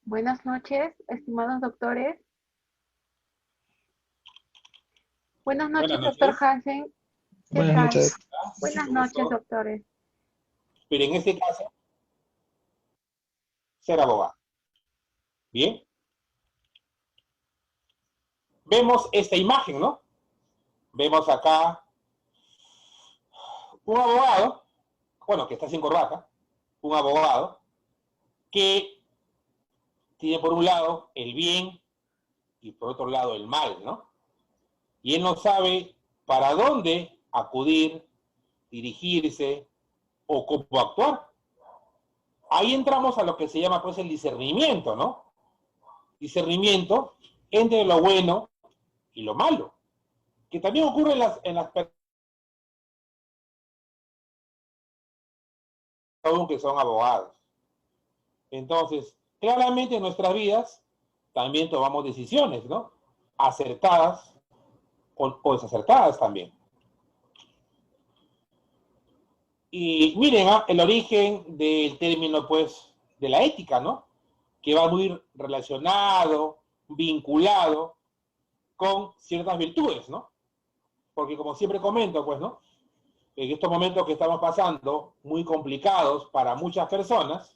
Buenas noches, estimados doctores. Buenas Buenas noches, doctor noches. Hansen. ¿Qué Buenas tal? noches. Buenas Mucho noches, gusto. doctores. Pero en este caso, ser abogado. Bien. Vemos esta imagen, ¿no? Vemos acá un abogado, bueno, que está sin corbata, un abogado que tiene por un lado el bien y por otro lado el mal, ¿no? Y él no sabe para dónde acudir, dirigirse o cómo actuar. Ahí entramos a lo que se llama pues el discernimiento, ¿no? Discernimiento entre lo bueno y lo malo, que también ocurre en las personas que son abogados. Entonces, claramente en nuestras vidas también tomamos decisiones, ¿no? Acertadas o desacertadas también. Y miren, el origen del término, pues, de la ética, ¿no? Que va muy relacionado, vinculado con ciertas virtudes, ¿no? Porque como siempre comento, pues, ¿no? En estos momentos que estamos pasando, muy complicados para muchas personas,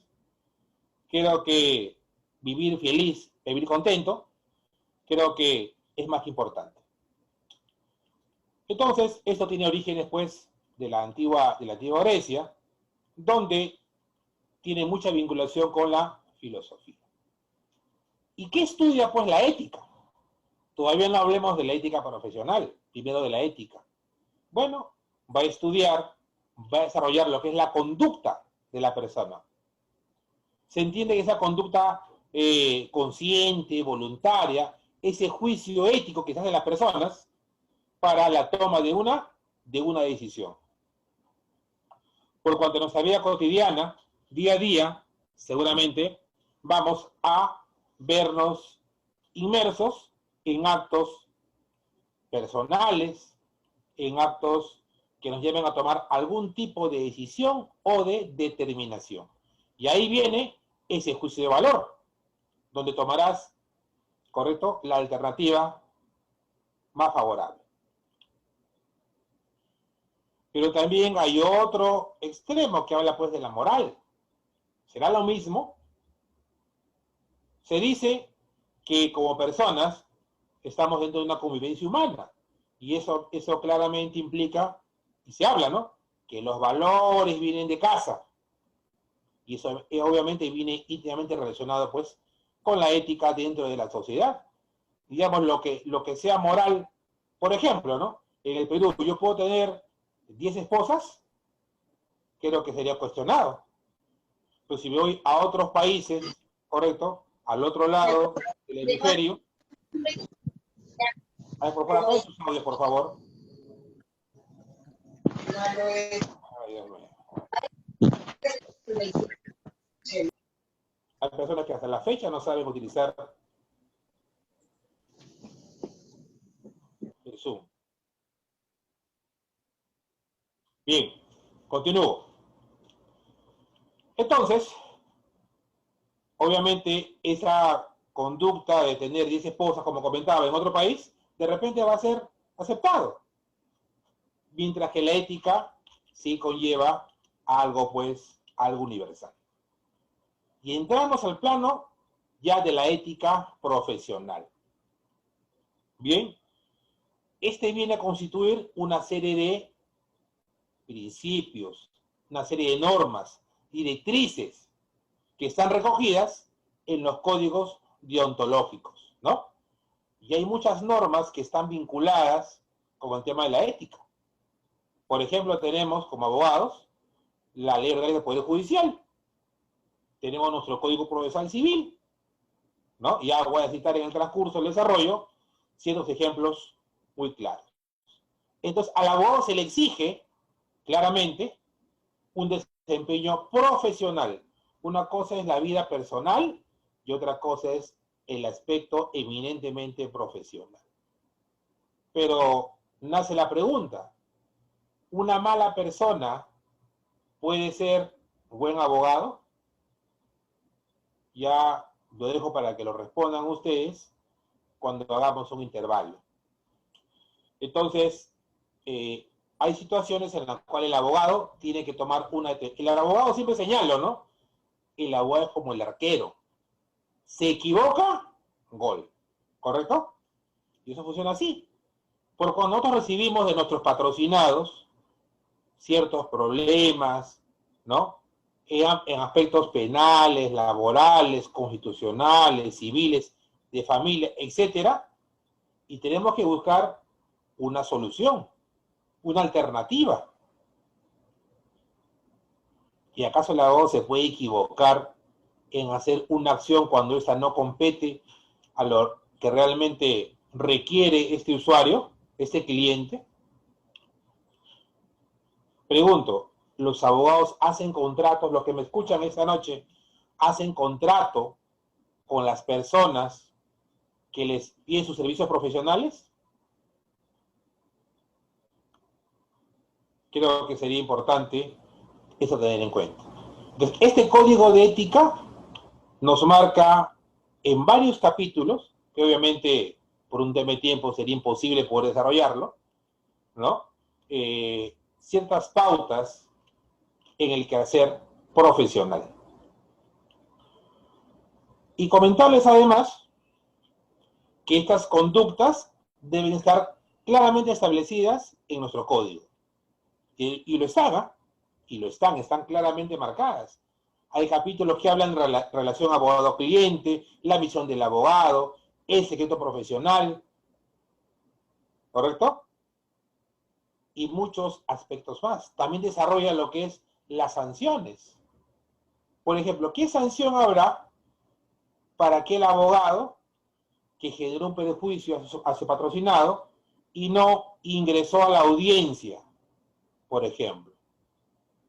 creo que vivir feliz, vivir contento, creo que es más que importante. Entonces, esto tiene orígenes, pues, de la antigua Grecia, donde tiene mucha vinculación con la filosofía. ¿Y qué estudia, pues, la ética? Todavía no hablemos de la ética profesional, primero de la ética. Bueno, va a estudiar, va a desarrollar lo que es la conducta de la persona. Se entiende que esa conducta consciente, voluntaria, ese juicio ético que se hace de las personas para la toma de una decisión. Por cuanto a nuestra vida cotidiana, día a día, seguramente vamos a vernos inmersos en actos personales, en actos que nos lleven a tomar algún tipo de decisión o de determinación. Y ahí viene ese juicio de valor, donde tomarás, correcto, la alternativa más favorable. Pero también hay otro extremo que habla pues de la moral. ¿Será lo mismo? Se dice que como personas estamos dentro de una convivencia humana y eso claramente implica, y se habla, ¿no? Que los valores vienen de casa y eso obviamente viene íntimamente relacionado pues con la ética dentro de la sociedad. Digamos, lo que sea moral, por ejemplo, ¿no? En el Perú yo puedo tener 10 esposas, creo que sería cuestionado. Pero si voy a otros países, correcto, al otro lado del hemisferio, a ver, por favor, apaguen sus audios, por favor. Ay, Dios mío. Hay personas que hasta la fecha no saben utilizar el Zoom. Bien, continúo. Entonces, obviamente, esa conducta de tener 10 esposas, como comentaba, en otro país, de repente va a ser aceptado. Mientras que la ética sí conlleva algo, pues, algo universal. Y entramos al plano ya de la ética profesional. Bien, este viene a constituir una serie de principios, una serie de normas, directrices que están recogidas en los códigos deontológicos, ¿no? Y hay muchas normas que están vinculadas con el tema de la ética. Por ejemplo, tenemos como abogados la Ley Orgánica del Poder Judicial, tenemos nuestro Código Procesal Civil, ¿no? Ya voy a citar en el transcurso del desarrollo ciertos ejemplos muy claros. Entonces, al abogado se le exige claramente un desempeño profesional. Una cosa es la vida personal y otra cosa es el aspecto eminentemente profesional. Pero nace la pregunta, ¿una mala persona puede ser buen abogado? Ya Lo dejo para que lo respondan ustedes cuando hagamos un intervalo. Entonces, hay situaciones en las cuales el abogado tiene que tomar una... El abogado siempre señala, ¿no? El abogado es como el arquero. Se equivoca, gol. ¿Correcto? Y eso funciona así. Porque cuando nosotros recibimos de nuestros patrocinados ciertos problemas, ¿no? En aspectos penales, laborales, constitucionales, civiles, de familia, etcétera, y tenemos que buscar una solución, una alternativa. ¿Y acaso el abogado se puede equivocar en hacer una acción cuando esa no compete a lo que realmente requiere este usuario, este cliente? Pregunto, ¿los abogados hacen contratos, los que me escuchan esta noche, hacen contrato con las personas que les piden sus servicios profesionales? Creo que sería importante eso tener en cuenta. Entonces, este código de ética nos marca en varios capítulos, que obviamente por un tema de tiempo sería imposible poder desarrollarlo, ¿no? Ciertas pautas en el quehacer profesional. Y comentarles además que estas conductas deben estar claramente establecidas en nuestro código. Y lo están claramente marcadas. Hay capítulos que hablan de relación abogado-cliente, la misión del abogado, el secreto profesional, ¿correcto? Y muchos aspectos más. También desarrolla lo que es las sanciones. Por ejemplo, ¿qué sanción habrá para aquel abogado que generó un perjuicio a su patrocinado y no ingresó a la audiencia, por ejemplo?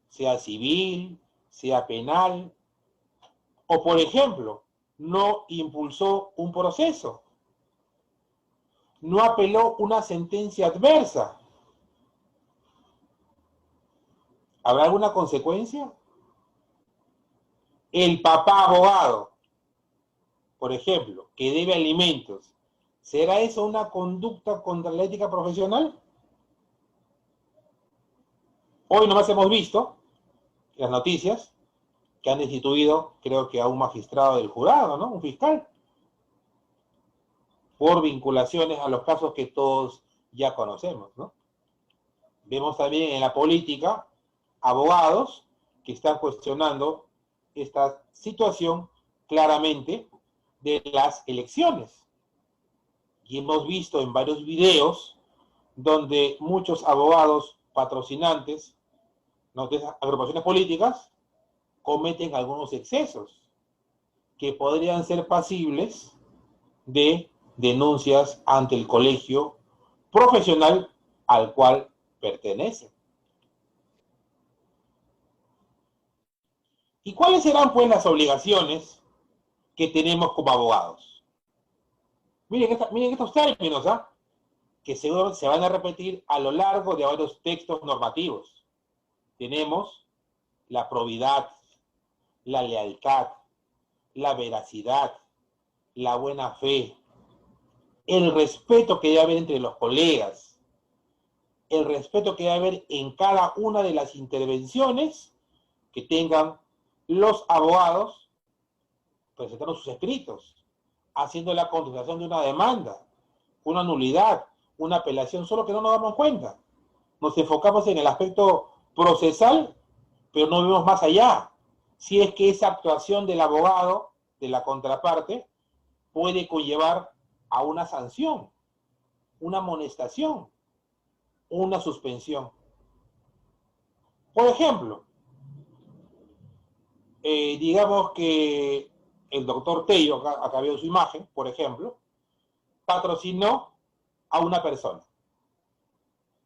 Sea civil, sea penal, o por ejemplo, no impulsó un proceso, no apeló una sentencia adversa. ¿Habrá alguna consecuencia? El papá abogado, por ejemplo, que debe alimentos, ¿será eso una conducta contra la ética profesional? Hoy nomás hemos visto las noticias que han destituido, creo que a un magistrado del jurado, ¿no? Un fiscal, por vinculaciones a los casos que todos ya conocemos, ¿no? Vemos también en la política abogados que están cuestionando esta situación claramente de las elecciones. Y hemos visto en varios videos donde muchos abogados patrocinantes, ¿no?, de esas agrupaciones políticas cometen algunos excesos que podrían ser pasibles de denuncias ante el colegio profesional al cual pertenecen. ¿Y cuáles serán, pues, las obligaciones que tenemos como abogados? Miren estos términos, ¿ah? Que seguro se van a repetir a lo largo de varios textos normativos. Tenemos la probidad, la lealtad, la veracidad, la buena fe, el respeto que debe haber entre los colegas, el respeto que debe haber en cada una de las intervenciones que tengan los abogados presentando sus escritos, haciendo la contestación de una demanda, una nulidad, una apelación, solo que no nos damos cuenta. Nos enfocamos en el aspecto procesal, pero no vemos más allá. Si es que esa actuación del abogado, de la contraparte, puede conllevar a una sanción, una amonestación, una suspensión. Por ejemplo, digamos que el doctor Tello, acá veo su imagen, por ejemplo, patrocinó a una persona.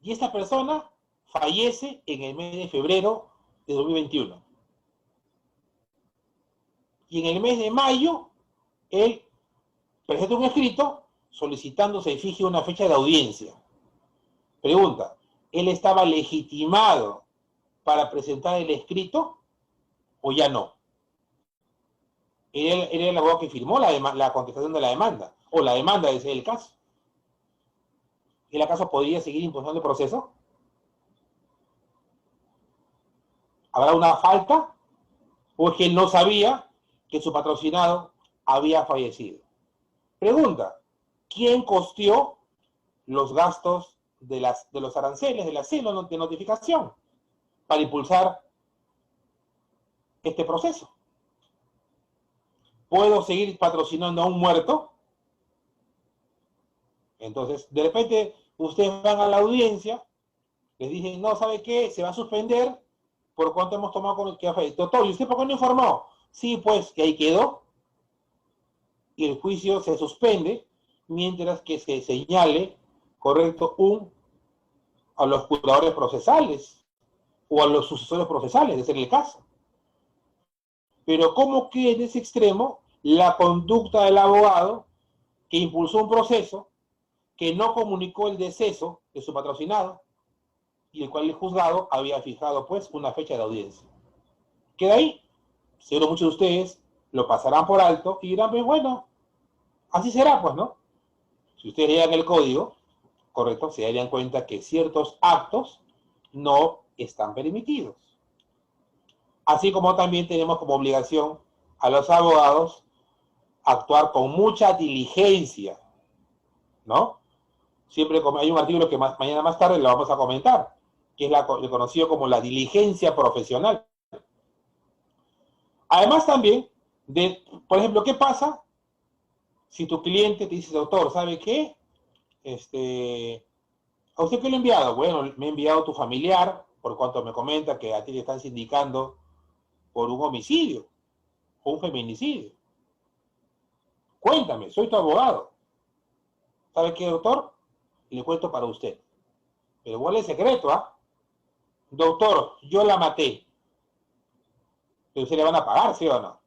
Y esta persona fallece en el mes de febrero de 2021. Y en el mes de mayo, él presenta un escrito solicitando se fije una fecha de audiencia. Pregunta, ¿él estaba legitimado para presentar el escrito o ya no? Era el abogado que firmó la contestación de la demanda, o la demanda de ese el caso. ¿El acaso podría seguir impulsando el proceso? ¿Habrá una falta? ¿O es que él no sabía que su patrocinado había fallecido? Pregunta, ¿quién costeó los gastos de los aranceles, de la celo de notificación para impulsar este proceso? ¿Puedo seguir patrocinando a un muerto? Entonces, de repente, ustedes van a la audiencia, les dicen, no, ¿sabe qué? Se va a suspender por cuánto hemos tomado con el que ha fallecido. Doctor, ¿y usted por qué no informó? Sí, pues, que ahí quedó. Y el juicio se suspende mientras que se señale, correcto, a los curadores procesales o a los sucesores procesales, de ser el caso. Pero ¿cómo queda en ese extremo la conducta del abogado que impulsó un proceso, que no comunicó el deceso de su patrocinado y el cual el juzgado había fijado pues una fecha de audiencia? Queda ahí. Seguro muchos de ustedes lo pasarán por alto y dirán, pues bueno, así será, pues, ¿no? Si ustedes lean el código, correcto, se darían cuenta que ciertos actos no están permitidos. Así como también tenemos como obligación a los abogados actuar con mucha diligencia, ¿no? Siempre como hay un artículo que mañana más tarde lo vamos a comentar, que es el conocido como la diligencia profesional. Además también, por ejemplo, ¿qué pasa si tu cliente te dice, doctor, ¿sabe qué? ¿A usted qué le he enviado? Bueno, me ha enviado tu familiar, por cuanto me comenta que a ti te están sindicando por un homicidio o un feminicidio. Cuéntame, soy tu abogado. ¿Sabe qué, doctor? Le cuento para usted. Pero igual es secreto, ¿ah? Doctor, yo la maté. Pero usted le van a pagar, ¿sí o no?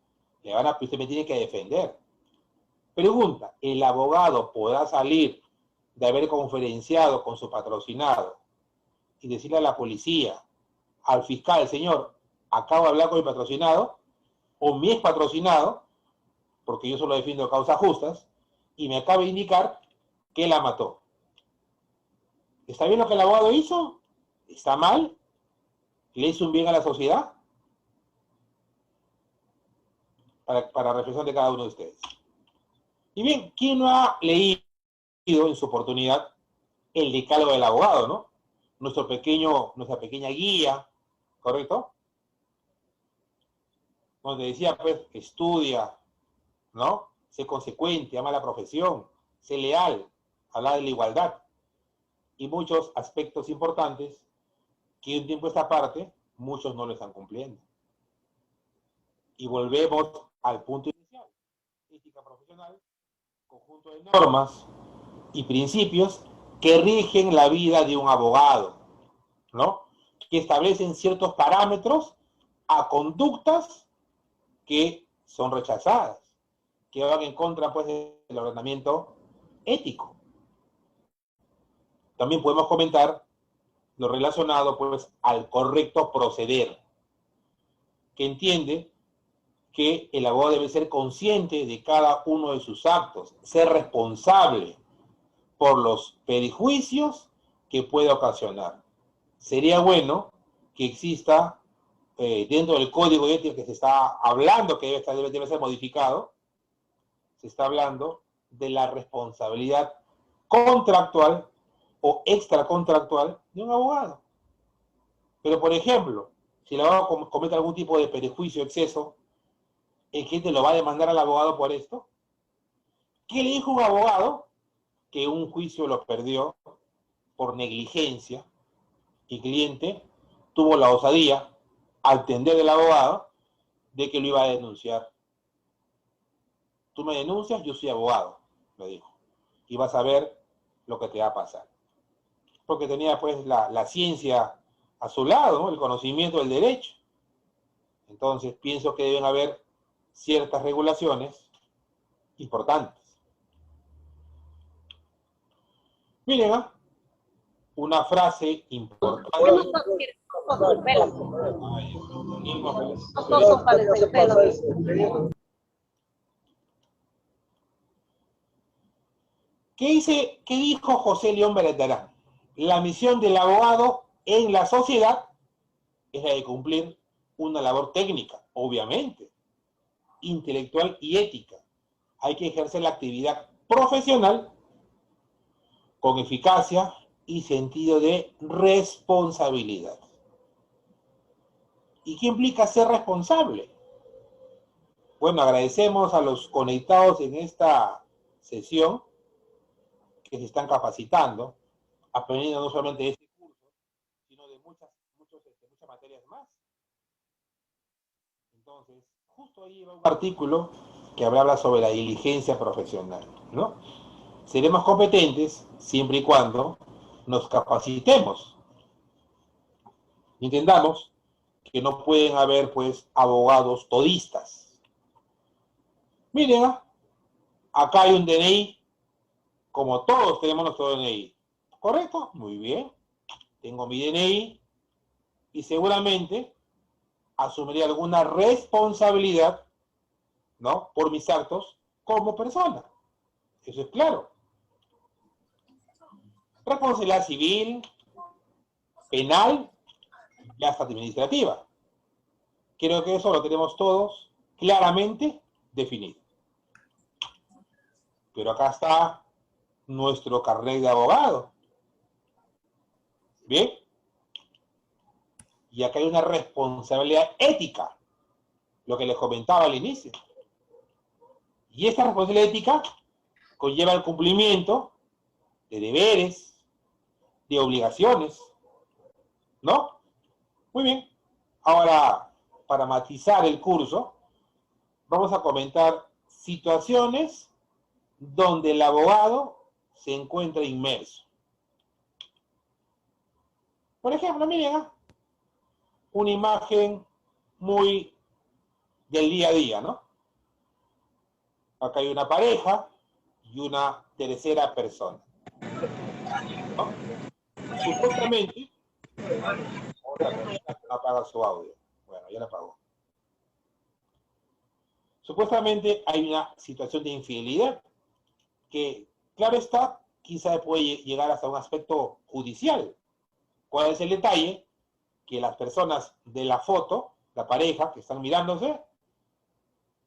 Usted me tiene que defender. Pregunta, ¿el abogado podrá salir de haber conferenciado con su patrocinado y decirle a la policía, al fiscal, señor, acabo de hablar con mi patrocinado o mi ex patrocinado, porque yo solo defiendo causas justas, y me acaba de indicar que la mató? ¿Está bien lo que el abogado hizo? ¿Está mal? ¿Le hizo un bien a la sociedad? Para reflexión de cada uno de ustedes. Y bien, ¿quién no ha leído en su oportunidad el decálogo del abogado, ¿no? Nuestra pequeña guía, ¿correcto? Donde decía, pues, estudia, ¿no? Sé consecuente, ama la profesión, sé leal, habla de la igualdad y muchos aspectos importantes que un tiempo a esta parte muchos no lo están cumpliendo. Y volvemos al punto inicial. Ética profesional, conjunto de normas y principios que rigen la vida de un abogado, ¿no? Que establecen ciertos parámetros a conductas que son rechazadas, que van en contra, pues, del ordenamiento ético. También podemos comentar lo relacionado, pues, al correcto proceder, que entiende que el abogado debe ser consciente de cada uno de sus actos, ser responsable por los perjuicios que puede ocasionar. Sería bueno que exista dentro del código ético que se está hablando, que debe ser modificado, se está hablando de la responsabilidad contractual o extracontractual de un abogado. Pero, por ejemplo, si el abogado comete algún tipo de perjuicio, exceso, ¿el cliente lo va a demandar al abogado por esto? ¿Qué le dijo un abogado que un juicio lo perdió por negligencia y el cliente tuvo la osadía, al entender del abogado, de que lo iba a denunciar? Tú me denuncias, yo soy abogado, le dijo, y vas a ver lo que te va a pasar. Porque tenía pues la ciencia a su lado, ¿no? El conocimiento del derecho. Entonces pienso que deben haber ciertas regulaciones importantes. Miren, ¿eh? Una frase importante. ¿Qué dijo José León Bertarán? La misión del abogado en la sociedad es la de cumplir una labor técnica, obviamente, intelectual y ética. Hay que ejercer la actividad profesional con eficacia y sentido de responsabilidad. ¿Y qué implica ser responsable? Bueno, agradecemos a los conectados en esta sesión que se están capacitando, aprendiendo no solamente de este curso, sino de muchas materias más. Entonces, justo ahí va un artículo que habla sobre la diligencia profesional, ¿no? Seremos competentes siempre y cuando nos capacitemos. Entendamos que no pueden haber, pues, abogados todistas. Miren, acá hay un DNI, como todos tenemos nuestro DNI. ¿Correcto? Muy bien. Tengo mi DNI y seguramente asumiré alguna responsabilidad, ¿no?, por mis actos como persona. Eso es claro. Responsabilidad civil, penal y hasta administrativa. Creo que eso lo tenemos todos claramente definido. Pero acá está nuestro carnet de abogado. ¿Bien? Y acá hay una responsabilidad ética, lo que les comentaba al inicio. Y esta responsabilidad ética conlleva el cumplimiento de deberes, de obligaciones, ¿no? Muy bien. Ahora, para matizar el curso, vamos a comentar situaciones donde el abogado se encuentra inmerso. Por ejemplo, miren, una imagen muy del día a día, ¿no? Acá hay una pareja y una tercera persona, ¿no? Supuestamente, apaga su audio. Bueno, ya la apagó. Supuestamente hay una situación de infidelidad que, claro está, quizá puede llegar hasta un aspecto judicial. ¿Cuál es el detalle? Que las personas de la foto, la pareja que están mirándose,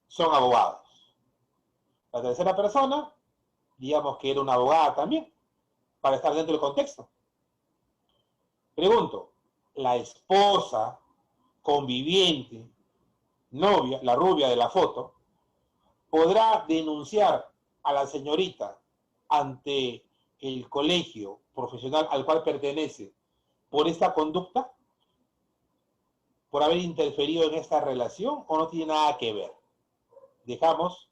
son abogados. La tercera persona, digamos que era una abogada también, para estar dentro del contexto. Pregunto, la esposa, conviviente, novia, la rubia de la foto, ¿podrá denunciar a la señorita ante el colegio profesional al cual pertenece por esta conducta? ¿Por haber interferido en esta relación o no tiene nada que ver? Dejamos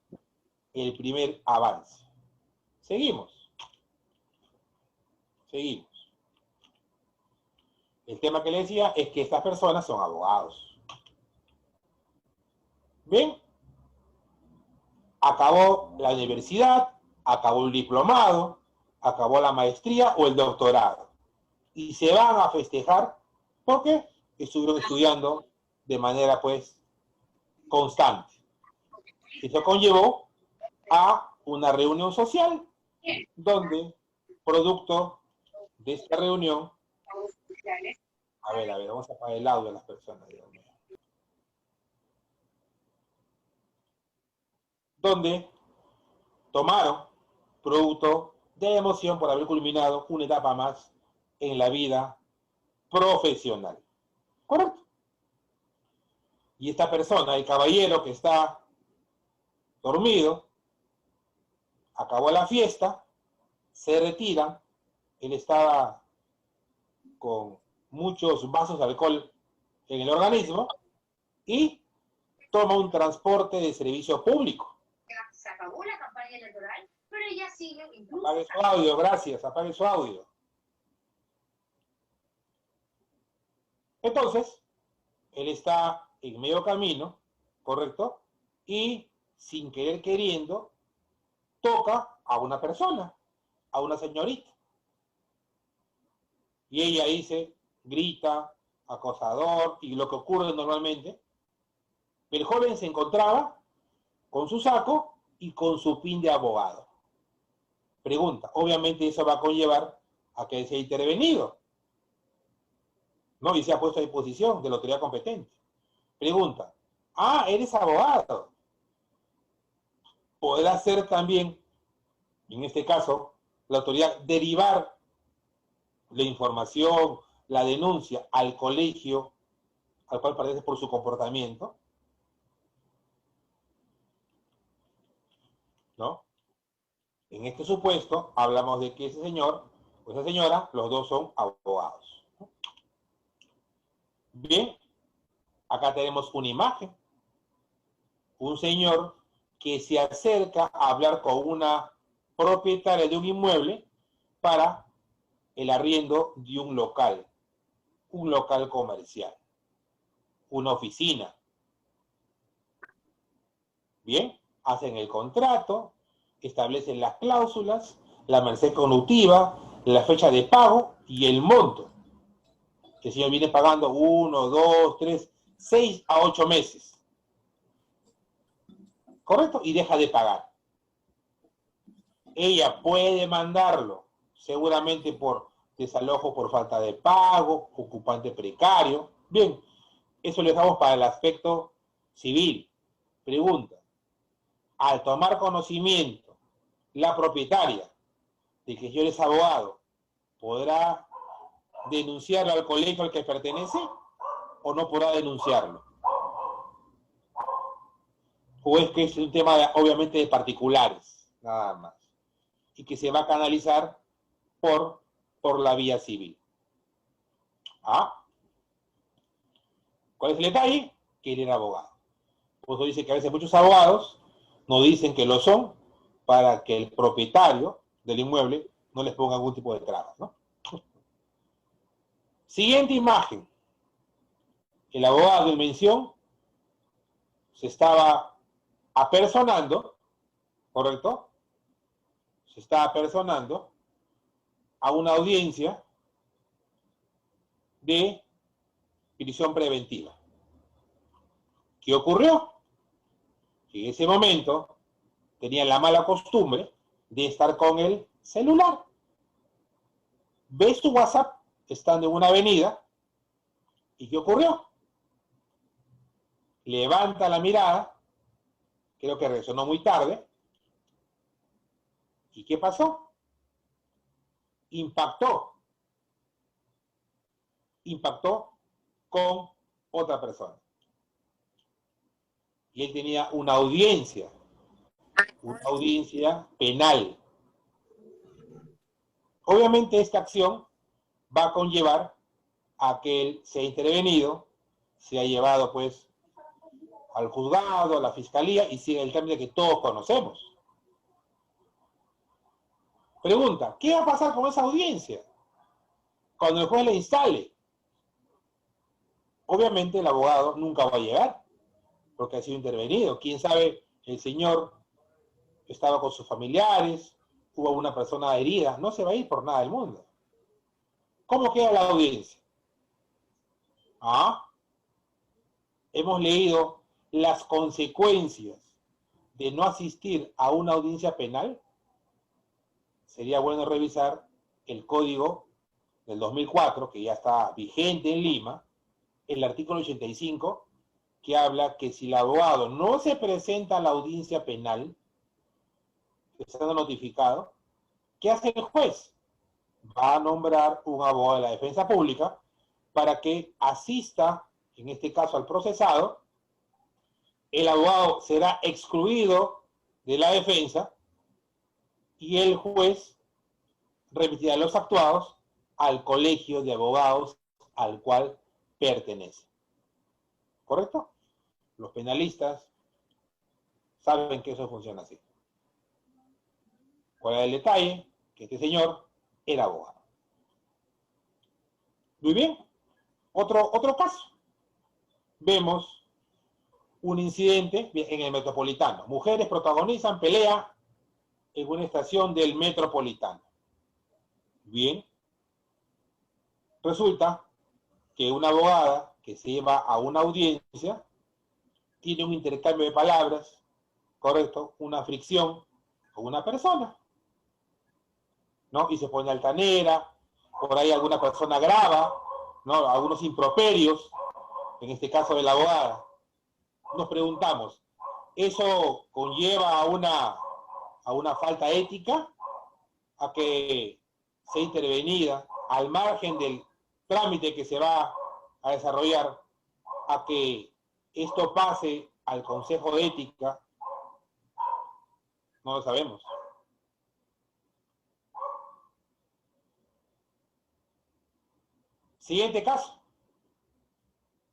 el primer avance. Seguimos. El tema que le decía es que estas personas son abogados. Bien, acabó la universidad, acabó el diplomado, acabó la maestría o el doctorado. Y se van a festejar porque estuvieron estudiando de manera, pues, constante. Eso conllevó a una reunión social donde, producto de esta reunión, a ver, vamos a apagar el audio de las personas, Dios mío. Donde tomaron, producto de la emoción por haber culminado una etapa más en la vida profesional. ¿Correcto? Y esta persona, el caballero que está dormido, acabó la fiesta, se retira, él estaba con muchos vasos de alcohol en el organismo y toma un transporte de servicio público. Se acabó la campaña electoral, pero ella sigue incluso. Apague su audio, gracias, apague su audio. Entonces, él está en medio camino, ¿correcto? Y sin querer queriendo, toca a una persona, a una señorita. Y ella dice, grita, acosador, y lo que ocurre normalmente. El joven se encontraba con su saco y con su pin de abogado. Pregunta, obviamente eso va a conllevar a que sea intervenido, ¿no? Y se ha puesto a disposición de la autoridad competente. Pregunta, eres abogado. Podrá ser también, en este caso, la autoridad derivar la información, la denuncia al colegio al cual pertenece por su comportamiento, ¿no? En este supuesto, hablamos de que ese señor o esa señora, los dos son abogados. Bien, acá tenemos una imagen. Un señor que se acerca a hablar con una propietaria de un inmueble para el arriendo de un local comercial, una oficina. Bien, hacen el contrato, establecen las cláusulas, la merced conductiva, la fecha de pago y el monto. El señor viene pagando 1, 2, 3, 6 a 8 meses. ¿Correcto? Y deja de pagar. Ella puede demandarlo, seguramente por desalojo por falta de pago, ocupante precario. Bien, eso lo dejamos para el aspecto civil. Pregunta, al tomar conocimiento la propietaria de que yo eres abogado, ¿podrá denunciarlo al colegio al que pertenece o no podrá denunciarlo? O es que es un tema obviamente de particulares, nada más, y que se va a canalizar por la vía civil. ¿Cuál es el detalle? Que él era abogado. Por eso dice que a veces muchos abogados no dicen que lo son para que el propietario del inmueble no les ponga algún tipo de trabas, ¿no? Siguiente imagen. El abogado en mención se estaba apersonando, ¿correcto? Se está apersonando a una audiencia de prisión preventiva. ¿Qué ocurrió? Que en ese momento tenía la mala costumbre de estar con el celular. Ve su WhatsApp estando en una avenida y ¿qué ocurrió? Levanta la mirada, creo que resonó muy tarde. ¿Y qué pasó? Impactó con otra persona. Y él tenía una audiencia penal. Obviamente esta acción va a conllevar a que él sea intervenido, sea llevado pues al juzgado, a la fiscalía y siga el trámite que todos conocemos. Pregunta, ¿qué va a pasar con esa audiencia? Cuando el juez la instale. Obviamente el abogado nunca va a llegar, porque ha sido intervenido. Quién sabe, el señor estaba con sus familiares, hubo una persona herida, no se va a ir por nada del mundo. ¿Cómo queda la audiencia? Hemos leído las consecuencias de no asistir a una audiencia penal. Sería bueno revisar el código del 2004, que ya está vigente en Lima, el artículo 85, que habla que si el abogado no se presenta a la audiencia penal, estando notificado, ¿qué hace el juez? Va a nombrar un abogado de la defensa pública para que asista, en este caso al procesado. El abogado será excluido de la defensa y el juez remitirá los actuados al colegio de abogados al cual pertenece. ¿Correcto? Los penalistas saben que eso funciona así. ¿Cuál es el detalle? Que este señor era abogado. Muy bien. Otro caso. Vemos un incidente en el Metropolitano. Mujeres protagonizan pelea en una estación del Metropolitano. Bien. Resulta que una abogada que se lleva a una audiencia tiene un intercambio de palabras, ¿correcto? Una fricción con una persona. ¿no? Y se pone altanera, por ahí alguna persona grava, ¿no? Algunos improperios, en este caso de la abogada. Nos preguntamos, ¿eso conlleva a una falta ética? ¿A que sea intervenida al margen del trámite que se va a desarrollar, a que esto pase al Consejo de Ética? No lo sabemos. Siguiente caso.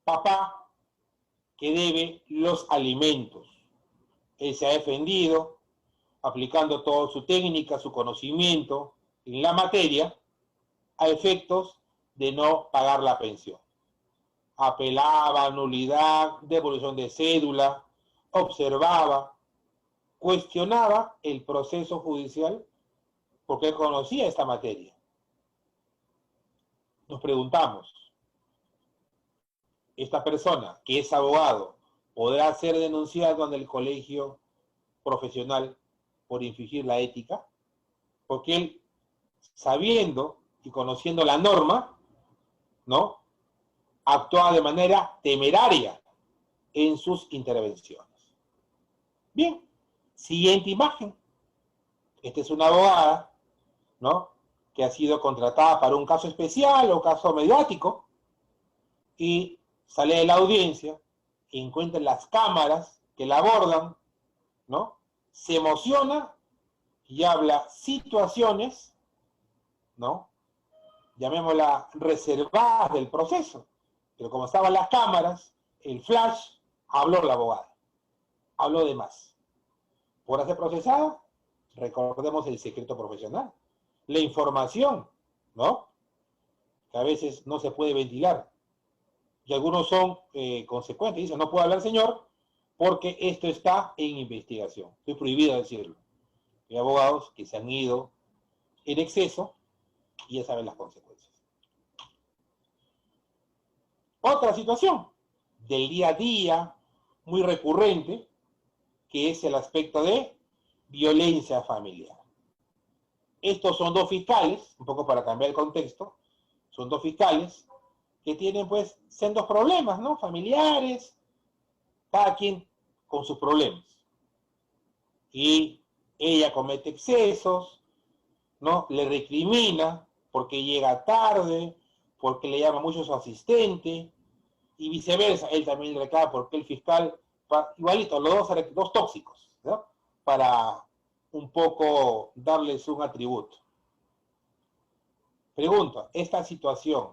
Papá que debe los alimentos. Él se ha defendido, aplicando toda su técnica, su conocimiento en la materia, a efectos de no pagar la pensión. Apelaba, nulidad, devolución de cédula, observaba, cuestionaba el proceso judicial porque él conocía esta materia. Nos preguntamos, ¿esta persona que es abogado podrá ser denunciado ante el colegio profesional por infringir la ética? Porque él, sabiendo y conociendo la norma, ¿no?, actúa de manera temeraria en sus intervenciones. Bien, siguiente imagen. Esta es una abogada, ¿no?, que ha sido contratada para un caso especial o caso mediático, y sale de la audiencia, encuentra las cámaras que la abordan, ¿no?, se emociona y habla situaciones, ¿no?, llamémosla reservadas del proceso, pero como estaban las cámaras, el flash, habló la abogada, habló de más. ¿Por ser procesada? Recordemos el secreto profesional, la información, ¿no?, que a veces no se puede ventilar. Y algunos son consecuentes, dicen, no puede hablar señor, porque esto está en investigación. Estoy prohibido decirlo. Hay abogados que se han ido en exceso y ya saben las consecuencias. Otra situación del día a día, muy recurrente, que es el aspecto de violencia familiar. Estos son dos fiscales, un poco para cambiar el contexto, son dos fiscales que tienen pues sendos problemas, ¿no?, familiares, cada quien con sus problemas. Y ella comete excesos, ¿no?, le recrimina porque llega tarde, porque le llama mucho a su asistente, y viceversa, él también le reclama porque el fiscal, igualito, los dos tóxicos, ¿no?, para un poco darles un atributo. Pregunta, ¿esta situación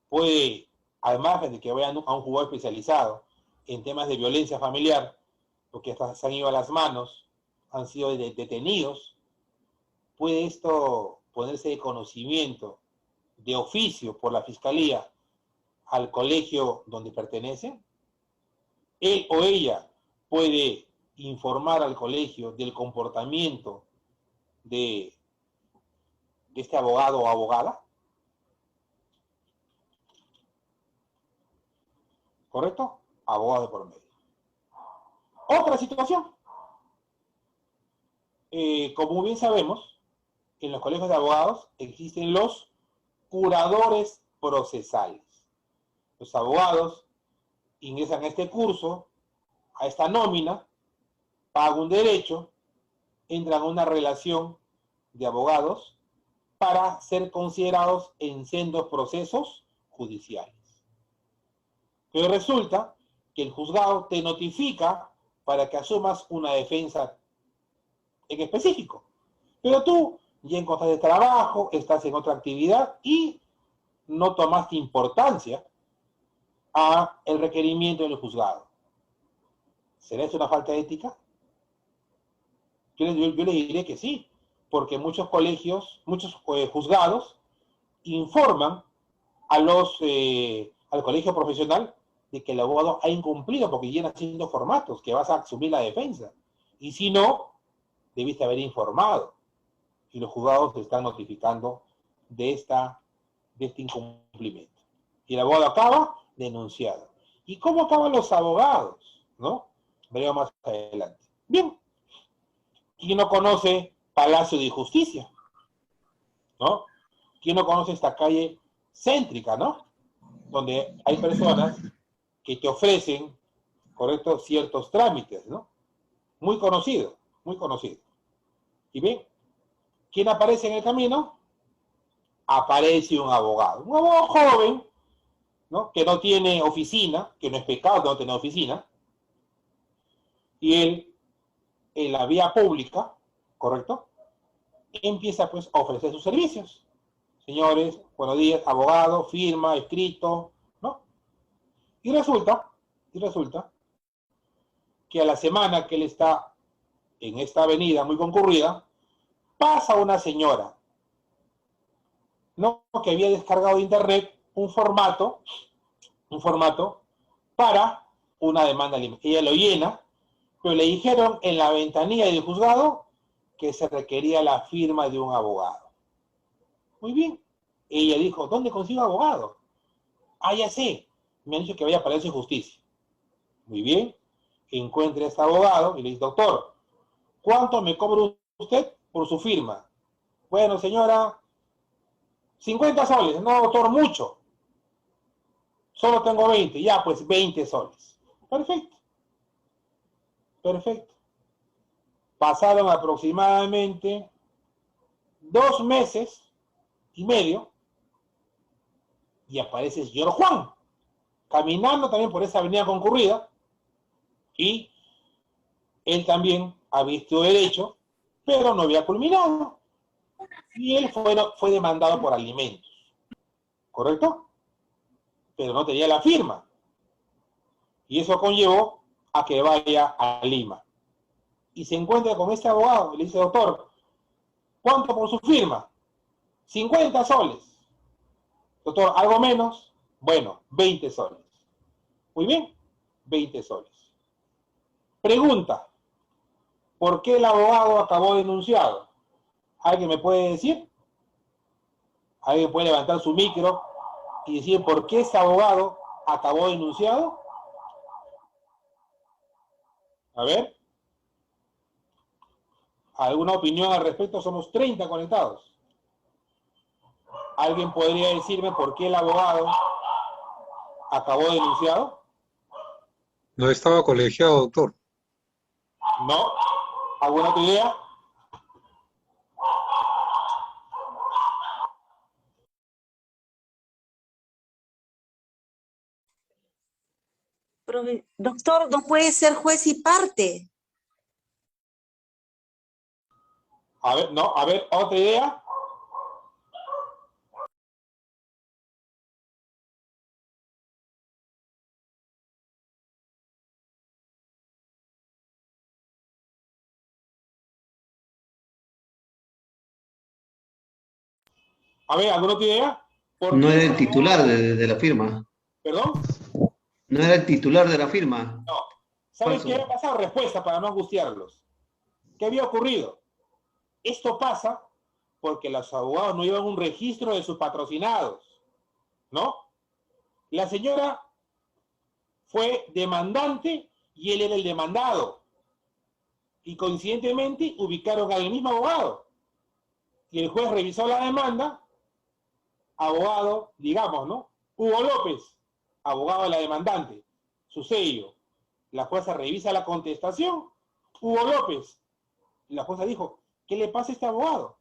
puede, además de que vayan a un jugador especializado en temas de violencia familiar, porque hasta se han ido a las manos, han sido detenidos, puede esto ponerse de conocimiento de oficio por la Fiscalía al colegio donde pertenecen? Él o ella puede informar al colegio del comportamiento de este abogado o abogada. ¿Correcto? Abogado de por medio. Otra situación. Como bien sabemos, en los colegios de abogados existen los curadores procesales. Los abogados ingresan a este curso, a esta nómina, pagan un derecho, entran a una relación de abogados para ser considerados en sendos procesos judiciales. Pero resulta que el juzgado te notifica para que asumas una defensa en específico. Pero tú ya encontraste trabajo, estás en otra actividad y no tomaste importancia a el requerimiento del juzgado. ¿Será eso una falta de ética? Yo les diré que sí, porque muchos colegios, muchos juzgados informan a al colegio profesional de que el abogado ha incumplido porque llena haciendo formatos, que vas a asumir la defensa. Y si no, debiste haber informado. Y los juzgados te están notificando de este incumplimiento. Y el abogado acaba denunciado. ¿Y cómo acaban los abogados? ¿No? Veremos más adelante. Bien. ¿Quién no conoce Palacio de Justicia? ¿no? ¿Quién no conoce esta calle céntrica, ¿no? Donde hay personas que te ofrecen, ¿correcto?, ciertos trámites, ¿no? Muy conocido, muy conocido. ¿Y bien? ¿Quién aparece en el camino? Aparece un abogado joven, ¿no?, que no tiene oficina, que no es pecado no tener oficina, y él, en la vía pública, ¿correcto?, empieza pues a ofrecer sus servicios. Señores, buenos días, abogado, firma, escrito, ¿no? Y resulta que a la semana que él está en esta avenida muy concurrida, pasa una señora, ¿no?, que había descargado de internet un formato para una demanda alimentaria. Ella lo llena, pero le dijeron en la ventanilla del juzgado que se requería la firma de un abogado. Muy bien. Ella dijo, ¿dónde consigo abogado? Ah, ya sé, me han dicho que vaya a Palacio de Justicia. Muy bien. Encuentra a este abogado y le dice, doctor, ¿cuánto me cobra usted por su firma? Bueno, señora, 50 soles. No, doctor, mucho. Solo tengo 20. Ya, pues 20 soles. Perfecto. Perfecto. Pasaron aproximadamente 2 meses y medio y aparece el señor Juan, caminando también por esa avenida concurrida, y él también había estudiado derecho, pero no había culminado. Y él fue demandado por alimentos, ¿correcto? Pero no tenía la firma. Y eso conllevó a que vaya a Lima. Y se encuentra con este abogado y le dice, doctor, ¿cuánto por su firma? 50 soles. Doctor, ¿algo menos? Bueno, 20 soles. Muy bien, 20 soles. Pregunta, ¿por qué el abogado acabó denunciado? ¿Alguien me puede decir? ¿Alguien puede levantar su micro y decir por qué ese abogado acabó denunciado? A ver. ¿Alguna opinión al respecto? Somos 30 conectados. ¿Alguien podría decirme por qué el abogado acabó denunciado? No estaba colegiado, doctor. ¿No? ¿Alguna otra idea? Doctor, no puede ser juez y parte. A ver, no, a ver, otra idea. A ver, ¿alguna otra idea? ¿Por No qué era ese el titular abogado? de la firma. ¿Perdón? No era el titular de la firma. No. ¿Saben Falso. qué había pasado? Respuesta para no angustiarlos. ¿Qué había ocurrido? Esto pasa porque los abogados no llevan un registro de sus patrocinados, ¿no? La señora fue demandante y él era el demandado. Y coincidentemente ubicaron al mismo abogado. Y el juez revisó la demanda, abogado, digamos, ¿no? Hugo López, abogado de la demandante, su sello. La jueza revisa la contestación, Hugo López. La jueza dijo, ¿qué le pasa a este abogado?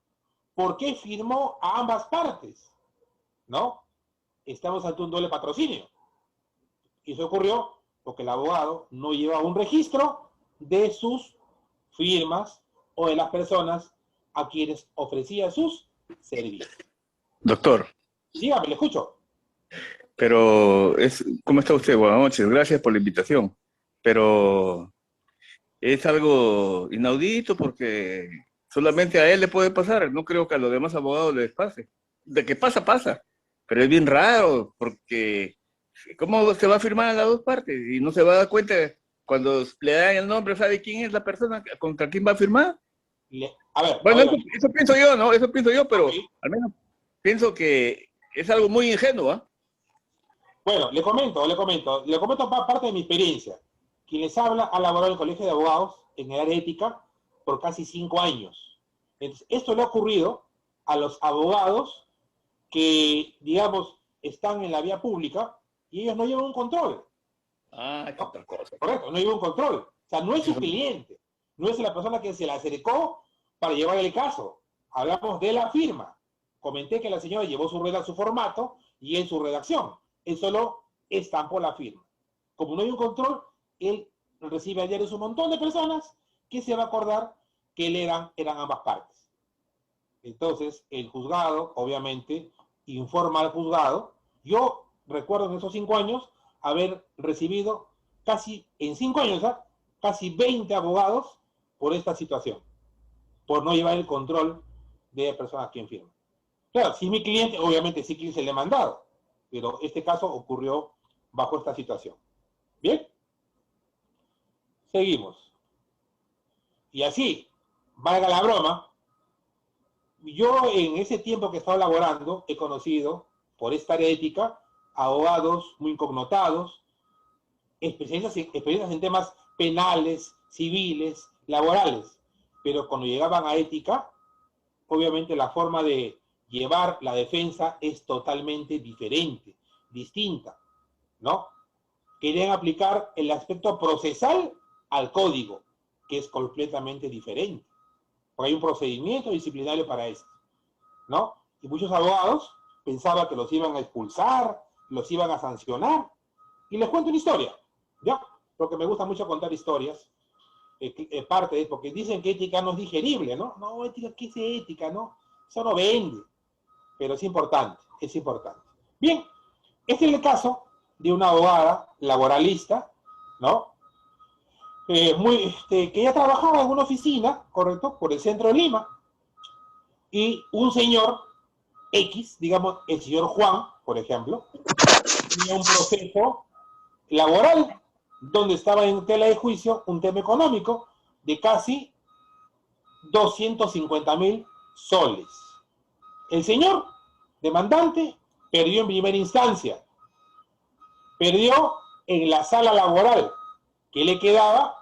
¿Por qué firmó a ambas partes? ¿No? Estamos ante un doble patrocinio. Y eso ocurrió porque el abogado no llevaba un registro de sus firmas o de las personas a quienes ofrecía sus servicios. Doctor, Dígame, le escucho. ¿cómo está usted? Buenas noches, gracias por la invitación. Pero es algo inaudito porque solamente a él le puede pasar, no creo que a los demás abogados les pase. De que pasa, pasa. Pero es bien raro porque ¿cómo se va a firmar a las dos partes? Y no se va a dar cuenta cuando le dan el nombre, ¿sabe quién es la persona contra quién va a firmar? A ver, Bueno, oiga, eso pienso yo, ¿no? Eso pienso yo, pero ok. al menos pienso que es algo muy ingenuo, ¿ah? Bueno, le comento parte de mi experiencia. Quien les habla ha laborado en el Colegio de Abogados en el área ética por casi 5 años. Entonces, esto le ha ocurrido a los abogados que, digamos, están en la vía pública y ellos no llevan un control. Ah, qué otra cosa. Correcto, no lleva un control. O sea, no es su cliente, no es la persona que se le acercó para llevar el caso. Hablamos de la firma. Comenté que la señora llevó su formato y en su redacción. Él solo estampó la firma. Como no hay un control, él recibe a diario un montón de personas que se va a acordar que él eran ambas partes. Entonces, el juzgado, obviamente, informa al juzgado. Yo recuerdo en esos 5 años haber recibido casi, en 5 años, casi 20 abogados por esta situación, por no llevar el control de la persona a quien firma. Claro, si mi cliente, obviamente sí que es el demandado, pero este caso ocurrió bajo esta situación. ¿Bien? Seguimos. Y así, valga la broma, yo en ese tiempo que he estado laborando he conocido, por esta área ética, abogados muy connotados, especialistas en temas penales, civiles, laborales, pero cuando llegaban a ética, obviamente la forma de llevar la defensa es totalmente diferente, distinta, ¿no? Querían aplicar el aspecto procesal al código, que es completamente diferente. Porque hay un procedimiento disciplinario para esto, ¿no? Y muchos abogados pensaban que los iban a expulsar, los iban a sancionar. Y les cuento una historia, ¿ya? Porque me gusta mucho contar historias, parte de, porque dicen que ética no es digerible, ¿no? No, ética, ¿qué es ética, no? Eso no vende. Pero es importante, es importante. Bien, este es el caso de una abogada laboralista, ¿no? Que ella trabajaba en una oficina, correcto, por el centro de Lima, y un señor X, digamos, el señor Juan, por ejemplo, tenía un proceso laboral donde estaba en tela de juicio un tema económico de casi 250.000 soles. El señor demandante perdió en primera instancia, perdió en la sala laboral, que le quedaba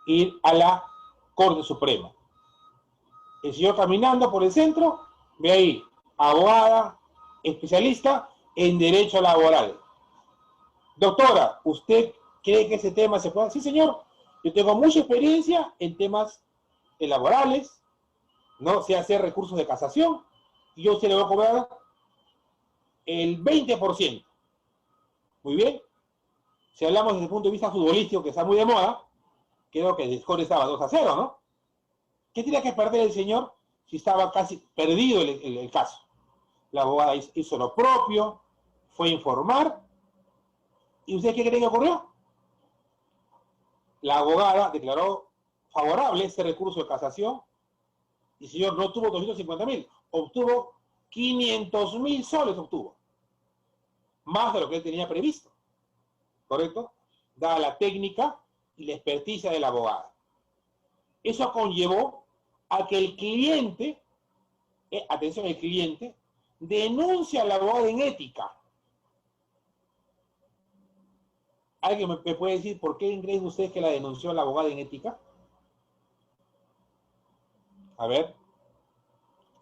ir a la Corte Suprema. El señor caminando por el centro, ve ahí, abogada, especialista en derecho laboral. Doctora, ¿usted cree que ese tema se puede? Sí, señor, yo tengo mucha experiencia en temas laborales, no sé hacer recursos de casación, y yo se le voy a cobrar el 20%. Muy bien. Si hablamos desde el punto de vista futbolístico, que está muy de moda, creo que el score estaba 2-0, ¿no? ¿Qué tenía que perder el señor si estaba casi perdido el caso? La abogada hizo lo propio, fue a informar, ¿y ustedes qué creen que ocurrió? La abogada declaró favorable ese recurso de casación, y el señor no obtuvo 250.000, obtuvo 500.000 soles, obtuvo. Más de lo que él tenía previsto. ¿Correcto? Dada la técnica y la experticia de la abogada. Eso conllevó a que el cliente, atención, el cliente, denuncia a la abogada en ética. ¿Alguien me puede decir por qué creen ustedes que la denunció la abogada en ética? A ver.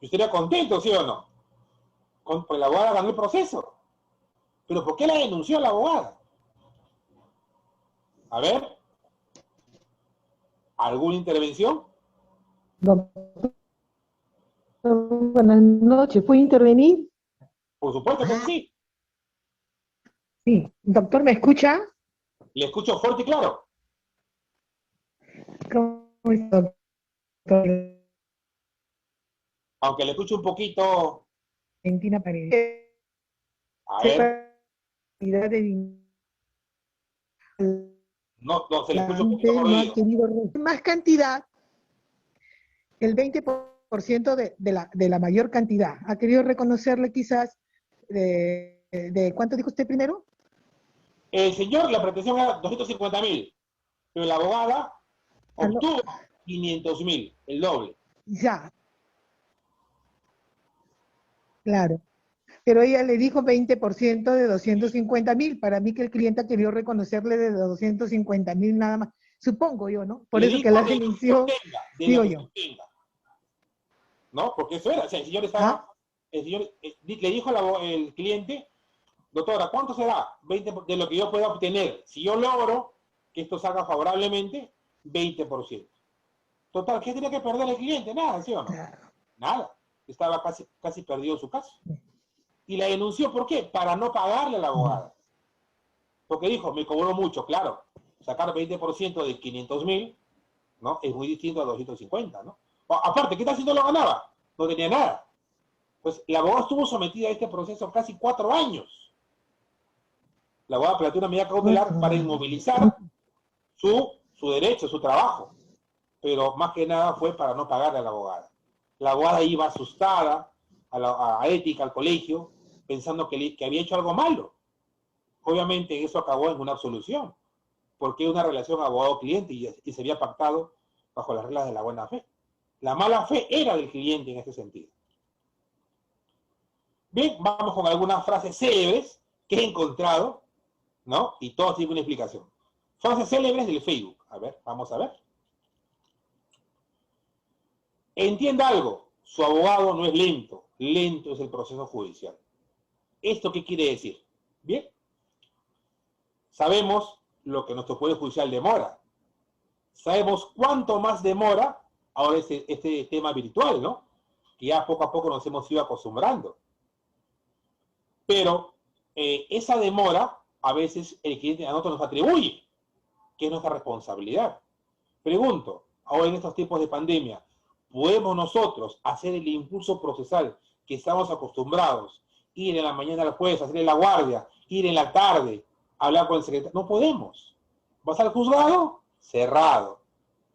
¿Yo estaría contento, sí o no? Pues la abogada ganó el proceso. ¿Pero por qué la denunció la abogada? A ver. ¿Alguna intervención? Doctor, buenas noches. ¿Puedo intervenir? Por supuesto que sí. Sí. Doctor, ¿me escucha? Le escucho fuerte y claro. ¿Cómo está, doctor? Aunque le escucho un poquito. Valentina Paredes. A ver. No, se le escucha un poquito corrido. Más cantidad, el 20% de la mayor cantidad. Ha querido reconocerle quizás de ¿cuánto dijo usted primero? El señor, la pretensión era 250.000, pero la abogada obtuvo 500.000, el doble. Ya. Claro. Pero ella le dijo 20% de 250.000. Para mí que el cliente ha querido reconocerle de 250.000 nada más. Supongo yo, ¿no? Por eso que la denunció, digo yo. ¿no? Porque eso era, o sea, el señor estaba, el señor le dijo el cliente, doctora, ¿cuánto será? 20% de lo que yo pueda obtener. Si yo logro que esto salga favorablemente, 20%. Total, ¿qué tenía que perder el cliente? Nada, ¿sí o no? Nada. Estaba casi perdido su caso. Y la denunció, ¿por qué? Para no pagarle a la abogada. Porque dijo, me cobró mucho, claro. Sacar 20% de 500.000, ¿no? Es muy distinto a 250, ¿no? Aparte, ¿qué tal si no lo ganaba? No tenía nada. Pues la abogada estuvo sometida a este proceso casi 4 años. La abogada planteó una medida cautelar para inmovilizar su derecho, su trabajo. Pero más que nada fue para no pagarle a la abogada. La abogada iba asustada a ética, al colegio, pensando que había hecho algo malo. Obviamente eso acabó en una absolución, porque es una relación abogado-cliente y se había pactado bajo las reglas de la buena fe. La mala fe era del cliente en ese sentido. Bien, vamos con algunas frases célebres que he encontrado, ¿no? Y todas tienen una explicación. Frases célebres del Facebook. A ver, vamos a ver. Entienda algo, su abogado no es lento, lento es el proceso judicial. ¿Esto qué quiere decir? Bien, sabemos lo que nuestro Poder Judicial demora. Sabemos cuánto más demora ahora este tema virtual, ¿no? Que ya poco a poco nos hemos ido acostumbrando. Pero esa demora, a veces el cliente a nosotros nos atribuye, que es nuestra responsabilidad. Pregunto, ahora en estos tiempos de pandemia, ¿podemos nosotros hacer el impulso procesal que estamos acostumbrados? Ir en la mañana al juez, hacerle la guardia, ir en la tarde, hablar con el secretario. No podemos. ¿Vas al juzgado? Cerrado.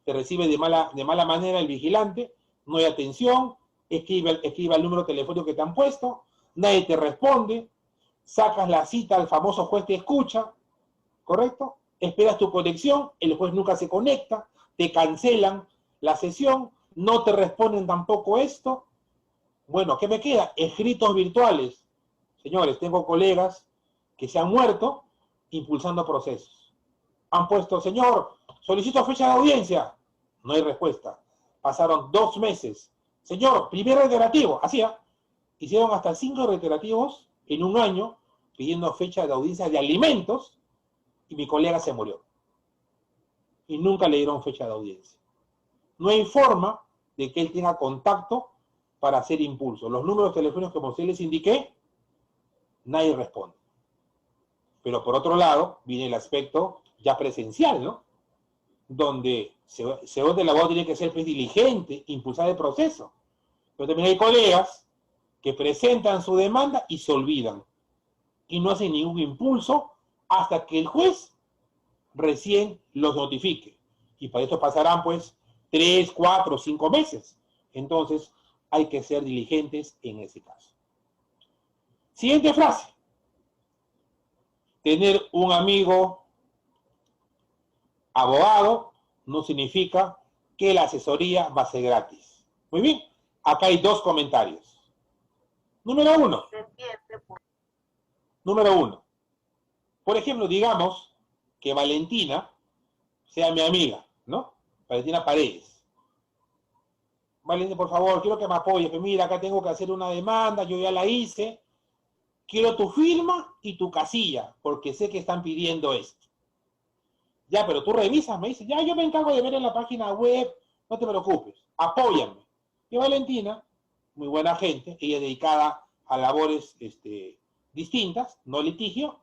Te recibe de mala manera el vigilante, no hay atención, escriba el número telefónico que te han puesto, nadie te responde, sacas la cita, el famoso juez te escucha, ¿correcto? Esperas tu conexión, el juez nunca se conecta, te cancelan la sesión, no te responden tampoco esto. Bueno, ¿qué me queda? Escritos virtuales. Señores, tengo colegas que se han muerto impulsando procesos. Han puesto, señor, solicito fecha de audiencia. No hay respuesta. Pasaron 2 meses. Señor, primer reiterativo. Así, ¿eh? Hicieron hasta 5 reiterativos en un año pidiendo fecha de audiencia de alimentos y mi colega se murió. Y nunca le dieron fecha de audiencia. No hay forma de que él tenga contacto para hacer impulso. Los números telefónicos que como usted les indiqué, nadie responde. Pero por otro lado, viene el aspecto ya presencial, ¿no? Donde según el abogado tiene que ser pues, diligente, impulsar el proceso. Pero también hay colegas que presentan su demanda y se olvidan. Y no hacen ningún impulso hasta que el juez recién los notifique. Y para esto pasarán pues 3, 4, 5 meses. Entonces hay que ser diligentes en ese caso. Siguiente frase. Tener un amigo abogado no significa que la asesoría va a ser gratis. Muy bien. Acá hay 2 comentarios. Número 1. Número 1. Por ejemplo, digamos que Valentina sea mi amiga, ¿no? Valentina Paredes. Valentina, por favor, quiero que me apoyes. Mira, acá tengo que hacer una demanda, yo ya la hice. Quiero tu firma y tu casilla, porque sé que están pidiendo esto. Ya, pero tú revisas, me dice, ya, yo me encargo de ver en la página web, no te preocupes, apóyame. Y Valentina, muy buena gente, ella es dedicada a labores distintas, no litigio,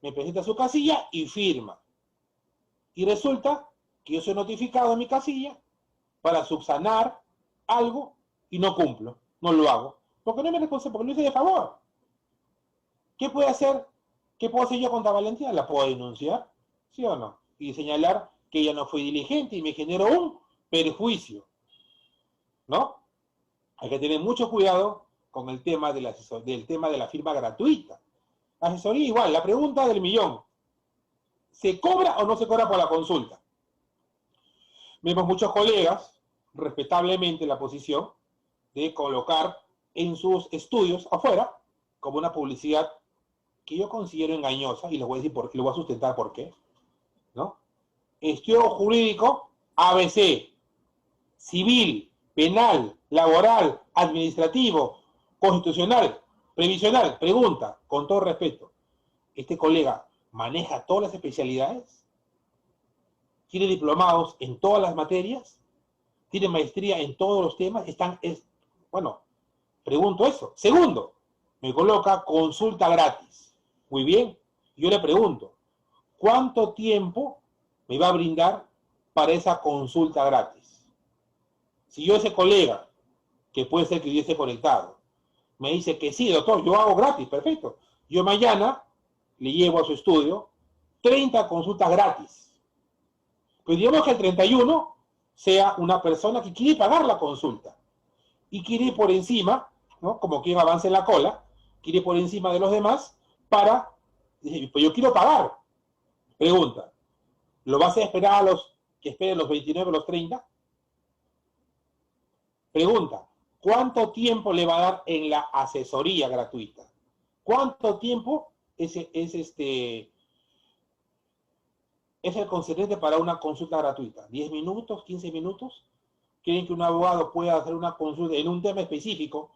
me presenta su casilla y firma. Y resulta que yo soy notificado en mi casilla para subsanar algo y no cumplo, no lo hago. Porque no me responde, porque lo hice de favor. ¿Qué puede hacer? ¿Qué puedo hacer yo contra Valentina? ¿La puedo denunciar? ¿Sí o no? Y señalar que ella no fue diligente y me generó un perjuicio. ¿No? Hay que tener mucho cuidado con el tema de la firma gratuita. La asesoría igual, la pregunta del millón. ¿Se cobra o no se cobra por la consulta? Vemos muchos colegas, respetablemente la posición, de colocar en sus estudios afuera, como una publicidad que yo considero engañosa, y les voy a decir por qué, les voy a sustentar por qué, ¿no? Estudio jurídico, ABC, civil, penal, laboral, administrativo, constitucional, previsional. Pregunta, con todo respeto, ¿este colega maneja todas las especialidades? ¿Tiene diplomados en todas las materias? ¿Tiene maestría en todos los temas? Bueno, pregunto eso. Segundo, me coloca consulta gratis. Muy bien, yo le pregunto, ¿cuánto tiempo me va a brindar para esa consulta gratis? Si yo ese colega, que puede ser que yo esté conectado, me dice que sí, doctor, yo hago gratis, perfecto. Yo mañana le llevo a su estudio 30 consultas gratis. Pues digamos que el 31 sea una persona que quiere pagar la consulta y quiere ir por encima, ¿no? Como quien avance en la cola, quiere ir por encima de los demás para decir, pues yo quiero pagar. Pregunta, ¿lo vas a esperar a los que esperen los 29 o los 30? Pregunta, ¿cuánto tiempo le va a dar en la asesoría gratuita? ¿Cuánto tiempo es el concerniente para una consulta gratuita? ¿10 minutos? ¿15 minutos? ¿Quieren que un abogado pueda hacer una consulta en un tema específico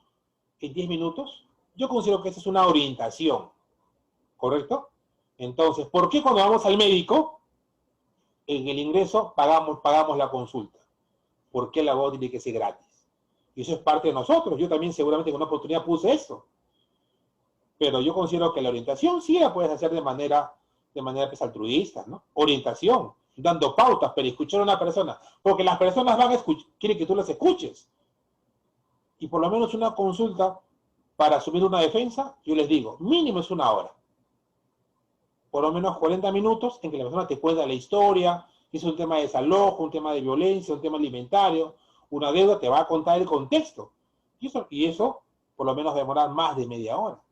en 10 minutos? Yo considero que esa es una orientación, ¿correcto? Entonces, ¿por qué cuando vamos al médico, en el ingreso pagamos la consulta? ¿Por qué el abogado tiene que ser gratis? Y eso es parte de nosotros. Yo también seguramente con una oportunidad puse eso. Pero yo considero que la orientación sí la puedes hacer de manera pues, altruista, ¿no? Orientación, dando pautas, pero escuchar a una persona. Porque las personas quieren que tú las escuches. Y por lo menos una consulta para asumir una defensa, yo les digo, mínimo es 1 hora. Por lo menos 40 minutos en que la persona te cuenta la historia, si es un tema de desalojo, un tema de violencia, un tema alimentario, una deuda, te va a contar el contexto. Y eso por lo menos demorar más de media hora.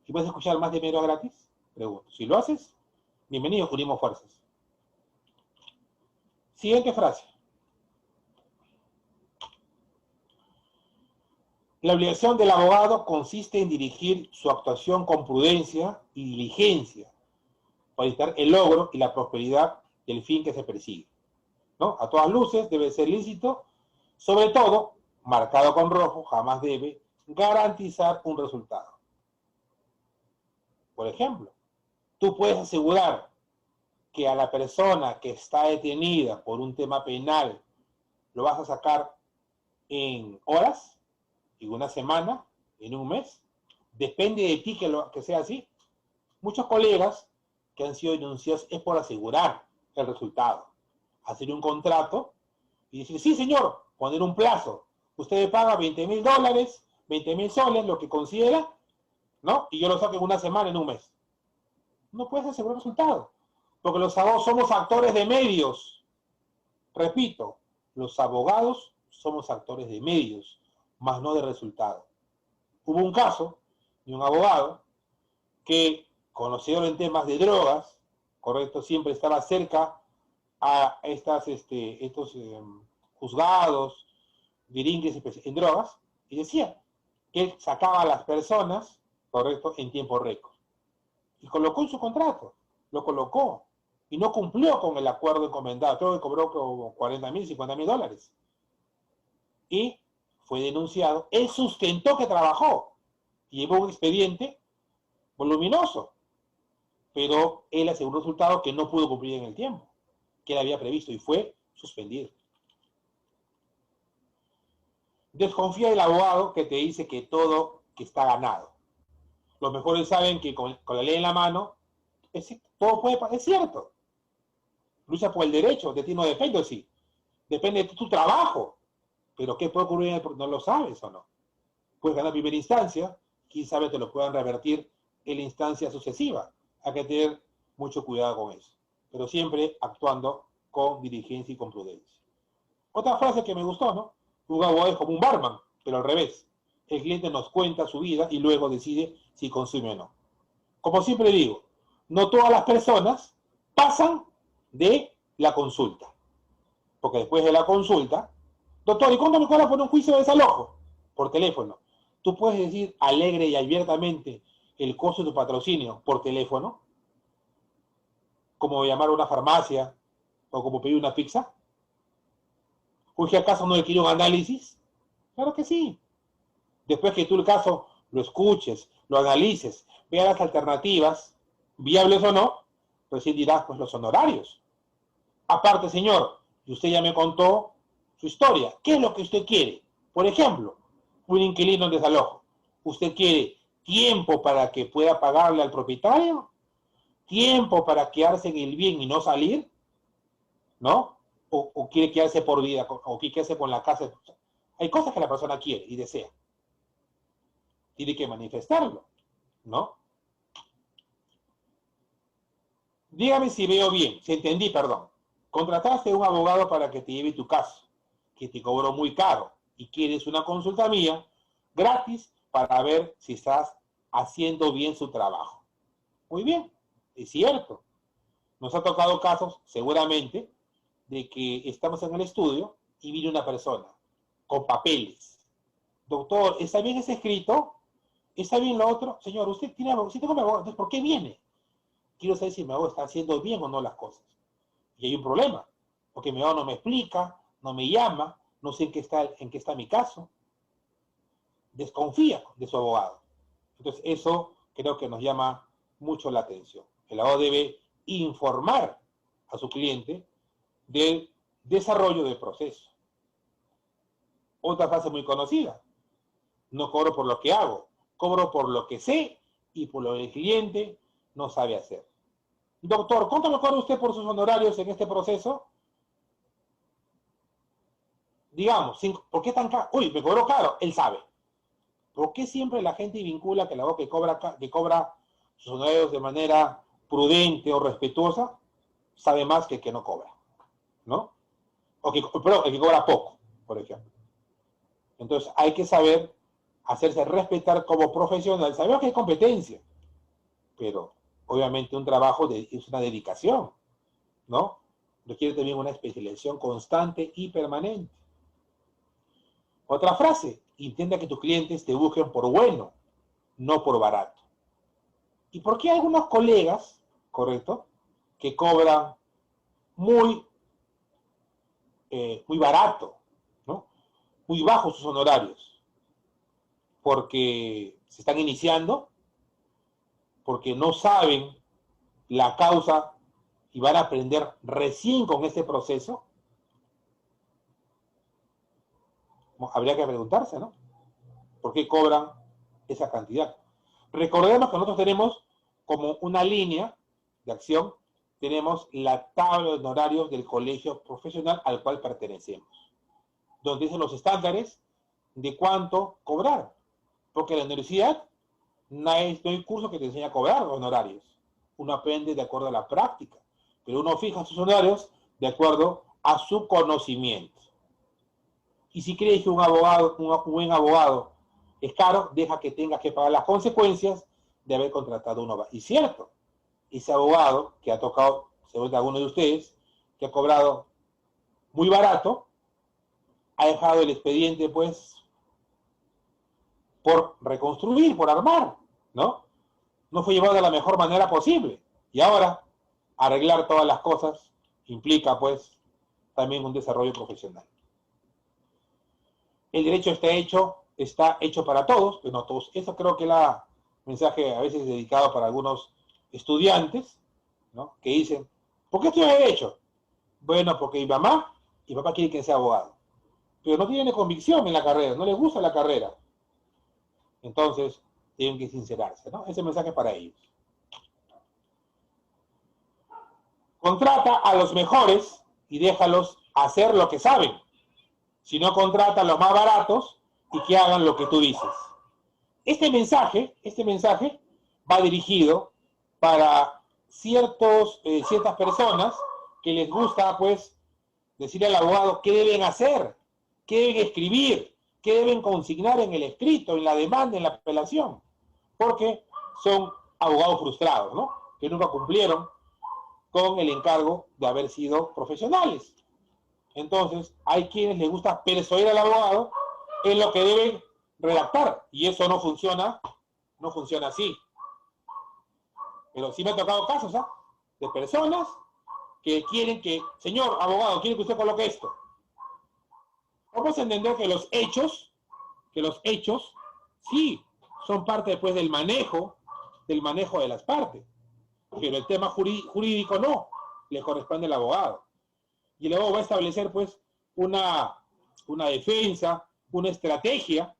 ¿Y puedes escuchar más de media hora gratis? Pregunto. Si lo haces, bienvenido, unimos fuerzas. Siguiente frase. La obligación del abogado consiste en dirigir su actuación con prudencia y diligencia para evitar el logro y la prosperidad del fin que se persigue, ¿no? A todas luces debe ser lícito, sobre todo, marcado con rojo, jamás debe garantizar un resultado. Por ejemplo, tú puedes asegurar que a la persona que está detenida por un tema penal lo vas a sacar en horas, en una semana, en un mes. Depende de ti que sea así. Muchos colegas que han sido denunciados es por asegurar el resultado. Hacer un contrato y decir, sí señor, poner un plazo. Usted me paga $20.000, 20.000 soles, lo que considera, ¿no? Y yo lo saco en una semana, en un mes. No puedes asegurar resultado. Porque los abogados somos actores de medios. Repito, los abogados somos actores de medios, más no de resultado. Hubo un caso de un abogado que, conocedor en temas de drogas, correcto, siempre estaba cerca a estos juzgados, diringues en drogas, y decía que él sacaba a las personas, correcto, en tiempo récord. Y colocó en su contrato, lo colocó, y no cumplió con el acuerdo encomendado, creo que cobró como $40.000, $50.000. Y fue denunciado, él sustentó que trabajó, y llevó un expediente voluminoso, pero él aseguró un resultado que no pudo cumplir en el tiempo que él había previsto y fue suspendido. Desconfía del abogado que te dice que todo que está ganado. Los mejores saben que con la ley en la mano, todo puede pasar, es cierto. Lucha por el derecho, de ti no depende, sí. Depende de tu trabajo. Pero ¿qué puede ocurrir? No lo sabes o no. Puedes ganar primera instancia, quién sabe te lo puedan revertir en la instancia sucesiva. Hay que tener mucho cuidado con eso. Pero siempre actuando con diligencia y con prudencia. Otra frase que me gustó, ¿no? Un abogado es como un barman, pero al revés. El cliente nos cuenta su vida y luego decide si consume o no. Como siempre digo, no todas las personas pasan de la consulta. Porque después de la consulta, doctor, ¿y cuánto me cobra por un juicio de desalojo? Por teléfono. Tú puedes decir alegre y abiertamente el costo de tu patrocinio por teléfono, como llamar a una farmacia o como pedir una pizza. Juez, ¿acaso no requiere un análisis? Claro que sí. Después que tú el caso lo escuches, lo analices, veas las alternativas, viables o no, recién dirás, pues, los honorarios. Aparte, señor, y usted ya me contó su historia, ¿qué es lo que usted quiere? Por ejemplo, un inquilino en desalojo. ¿Usted quiere tiempo para que pueda pagarle al propietario? ¿Tiempo para quedarse en el bien y no salir? ¿No? O quiere quedarse por vida, o quiere quedarse con la casa. Hay cosas que la persona quiere y desea. Tiene que manifestarlo, ¿no? Dígame si veo bien, si entendí, perdón. Contrataste a un abogado para que te lleve tu caso, que te cobró muy caro, y quieres una consulta mía gratis para ver si estás haciendo bien su trabajo. Muy bien, es cierto. Nos ha tocado casos, seguramente, de que estamos en el estudio y viene una persona con papeles. Doctor, ¿está bien ese escrito? ¿Está bien lo otro? Señor, usted tiene abogado, sí tengo mi abogado, entonces ¿por qué viene? Quiero saber si mi abogado está haciendo bien o no las cosas. Y hay un problema, porque mi abogado no me explica, no me llama, no sé en qué está mi caso. Desconfía de su abogado. Entonces eso creo que nos llama mucho la atención. El abogado debe informar a su cliente del desarrollo del proceso. Otra frase muy conocida: no cobro por lo que hago, cobro por lo que sé y por lo que el cliente no sabe hacer. Doctor, ¿cuánto me cobra usted por sus honorarios en este proceso? Digamos, ¿por qué tan caro? Uy, me cobró caro, él sabe. ¿Por qué siempre la gente vincula que la voz que cobra sus honorarios de manera prudente o respetuosa sabe más que el que no cobra? ¿No? Pero el que cobra poco, por ejemplo. Entonces hay que saber hacerse respetar como profesional. Sabemos que hay competencia, pero obviamente un trabajo es una dedicación, ¿no? Requiere también una especialización constante y permanente. Otra frase: intenta que tus clientes te busquen por bueno, no por barato. ¿Y por qué hay algunos colegas, correcto, que cobran muy barato, ¿no? Muy bajos sus honorarios? Porque se están iniciando, porque no saben la causa y van a aprender recién con este proceso. Habría que preguntarse, ¿no? ¿Por qué cobran esa cantidad? Recordemos que nosotros tenemos como una línea de acción, tenemos la tabla de honorarios del colegio profesional al cual pertenecemos, donde dicen los estándares de cuánto cobrar. Porque en la universidad no hay curso que te enseñe a cobrar honorarios. Uno aprende de acuerdo a la práctica, pero uno fija sus honorarios de acuerdo a su conocimiento. Y si crees que un buen abogado es caro, deja que tengas que pagar las consecuencias de haber contratado uno. Y cierto, ese abogado que ha tocado, según alguno de ustedes, que ha cobrado muy barato, ha dejado el expediente, pues, por reconstruir, por armar, ¿no? No fue llevado de la mejor manera posible. Y ahora, arreglar todas las cosas implica, pues, también un desarrollo profesional. El derecho está hecho para todos, pero no todos. Eso creo que es el mensaje a veces dedicado para algunos estudiantes, ¿no? Que dicen, ¿por qué estudio derecho? Bueno, porque mi papá quiere que sea abogado, pero no tiene convicción en la carrera, no le gusta la carrera. Entonces, tienen que sincerarse, ¿no? Ese mensaje es para ellos. Contrata a los mejores y déjalos hacer lo que saben. Si no, contrata a los más baratos y que hagan lo que tú dices. Este mensaje va dirigido para ciertas personas que les gusta, pues, decirle al abogado qué deben hacer, qué deben escribir, qué deben consignar en el escrito, en la demanda, en la apelación, porque son abogados frustrados, ¿no? Que nunca cumplieron con el encargo de haber sido profesionales. Entonces, hay quienes les gusta persuadir al abogado en lo que deben redactar, y eso no funciona así. Pero sí me ha tocado casos, de personas que quieren que, señor abogado, quiere que usted coloque esto. Vamos a entender que los hechos sí son parte después del manejo de las partes, pero el tema jurídico no, le corresponde al abogado. Y el abogado va a establecer pues una defensa, una estrategia,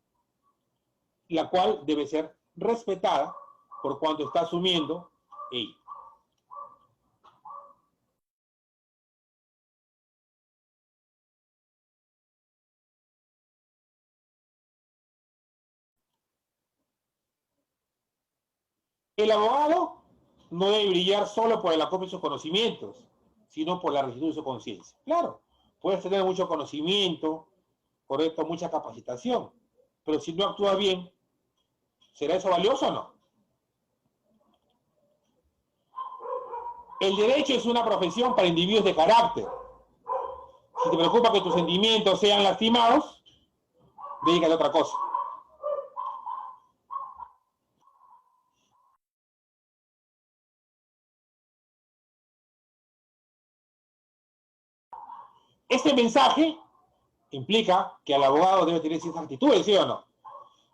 la cual debe ser respetada por cuanto está asumiendo ella. El abogado no debe brillar solo por el acopio de sus conocimientos, sino por la rectitud de su conciencia. Claro, puedes tener mucho conocimiento, correcto, mucha capacitación, pero si no actúas bien, ¿será eso valioso o no? El derecho es una profesión para individuos de carácter. Si te preocupa que tus sentimientos sean lastimados, dedícate a otra cosa. Este mensaje implica que el abogado debe tener ciertas actitudes, ¿sí o no?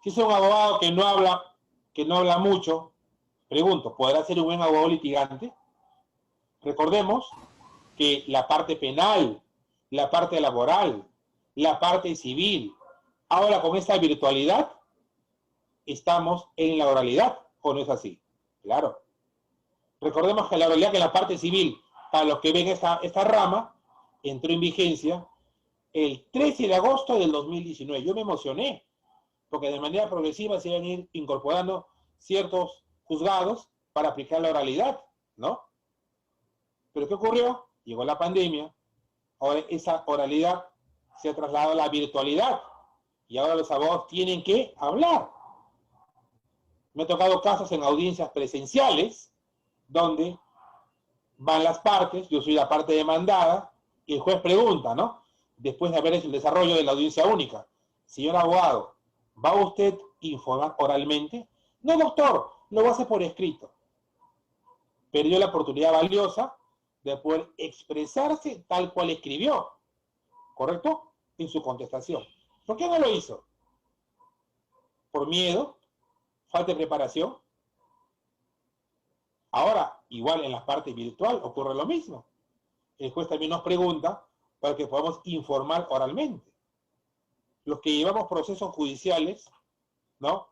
Si es un abogado que no habla mucho, pregunto, ¿podrá ser un buen abogado litigante? Recordemos que la parte penal, la parte laboral, la parte civil, ahora con esta virtualidad, estamos en la oralidad, ¿o no es así? Claro. Recordemos que la oralidad, que la parte civil, para los que ven esta rama, entró en vigencia el 13 de agosto del 2019. Yo me emocioné, porque de manera progresiva se iban a ir incorporando ciertos juzgados para aplicar la oralidad, ¿no? Pero ¿qué ocurrió? Llegó la pandemia, ahora esa oralidad se ha trasladado a la virtualidad, y ahora los abogados tienen que hablar. Me ha tocado casos en audiencias presenciales, donde van las partes, yo soy la parte demandada, y el juez pregunta, ¿no? Después de haber hecho el desarrollo de la audiencia única, señor abogado, ¿va usted a informar oralmente? No, doctor, lo va a hacer por escrito. Perdió la oportunidad valiosa de poder expresarse tal cual escribió, ¿correcto? En su contestación. ¿Por qué no lo hizo? ¿Por miedo? ¿Falta de preparación? Ahora, igual en la parte virtual ocurre lo mismo. El juez también nos pregunta para que podamos informar oralmente. Los que llevamos procesos judiciales, ¿no?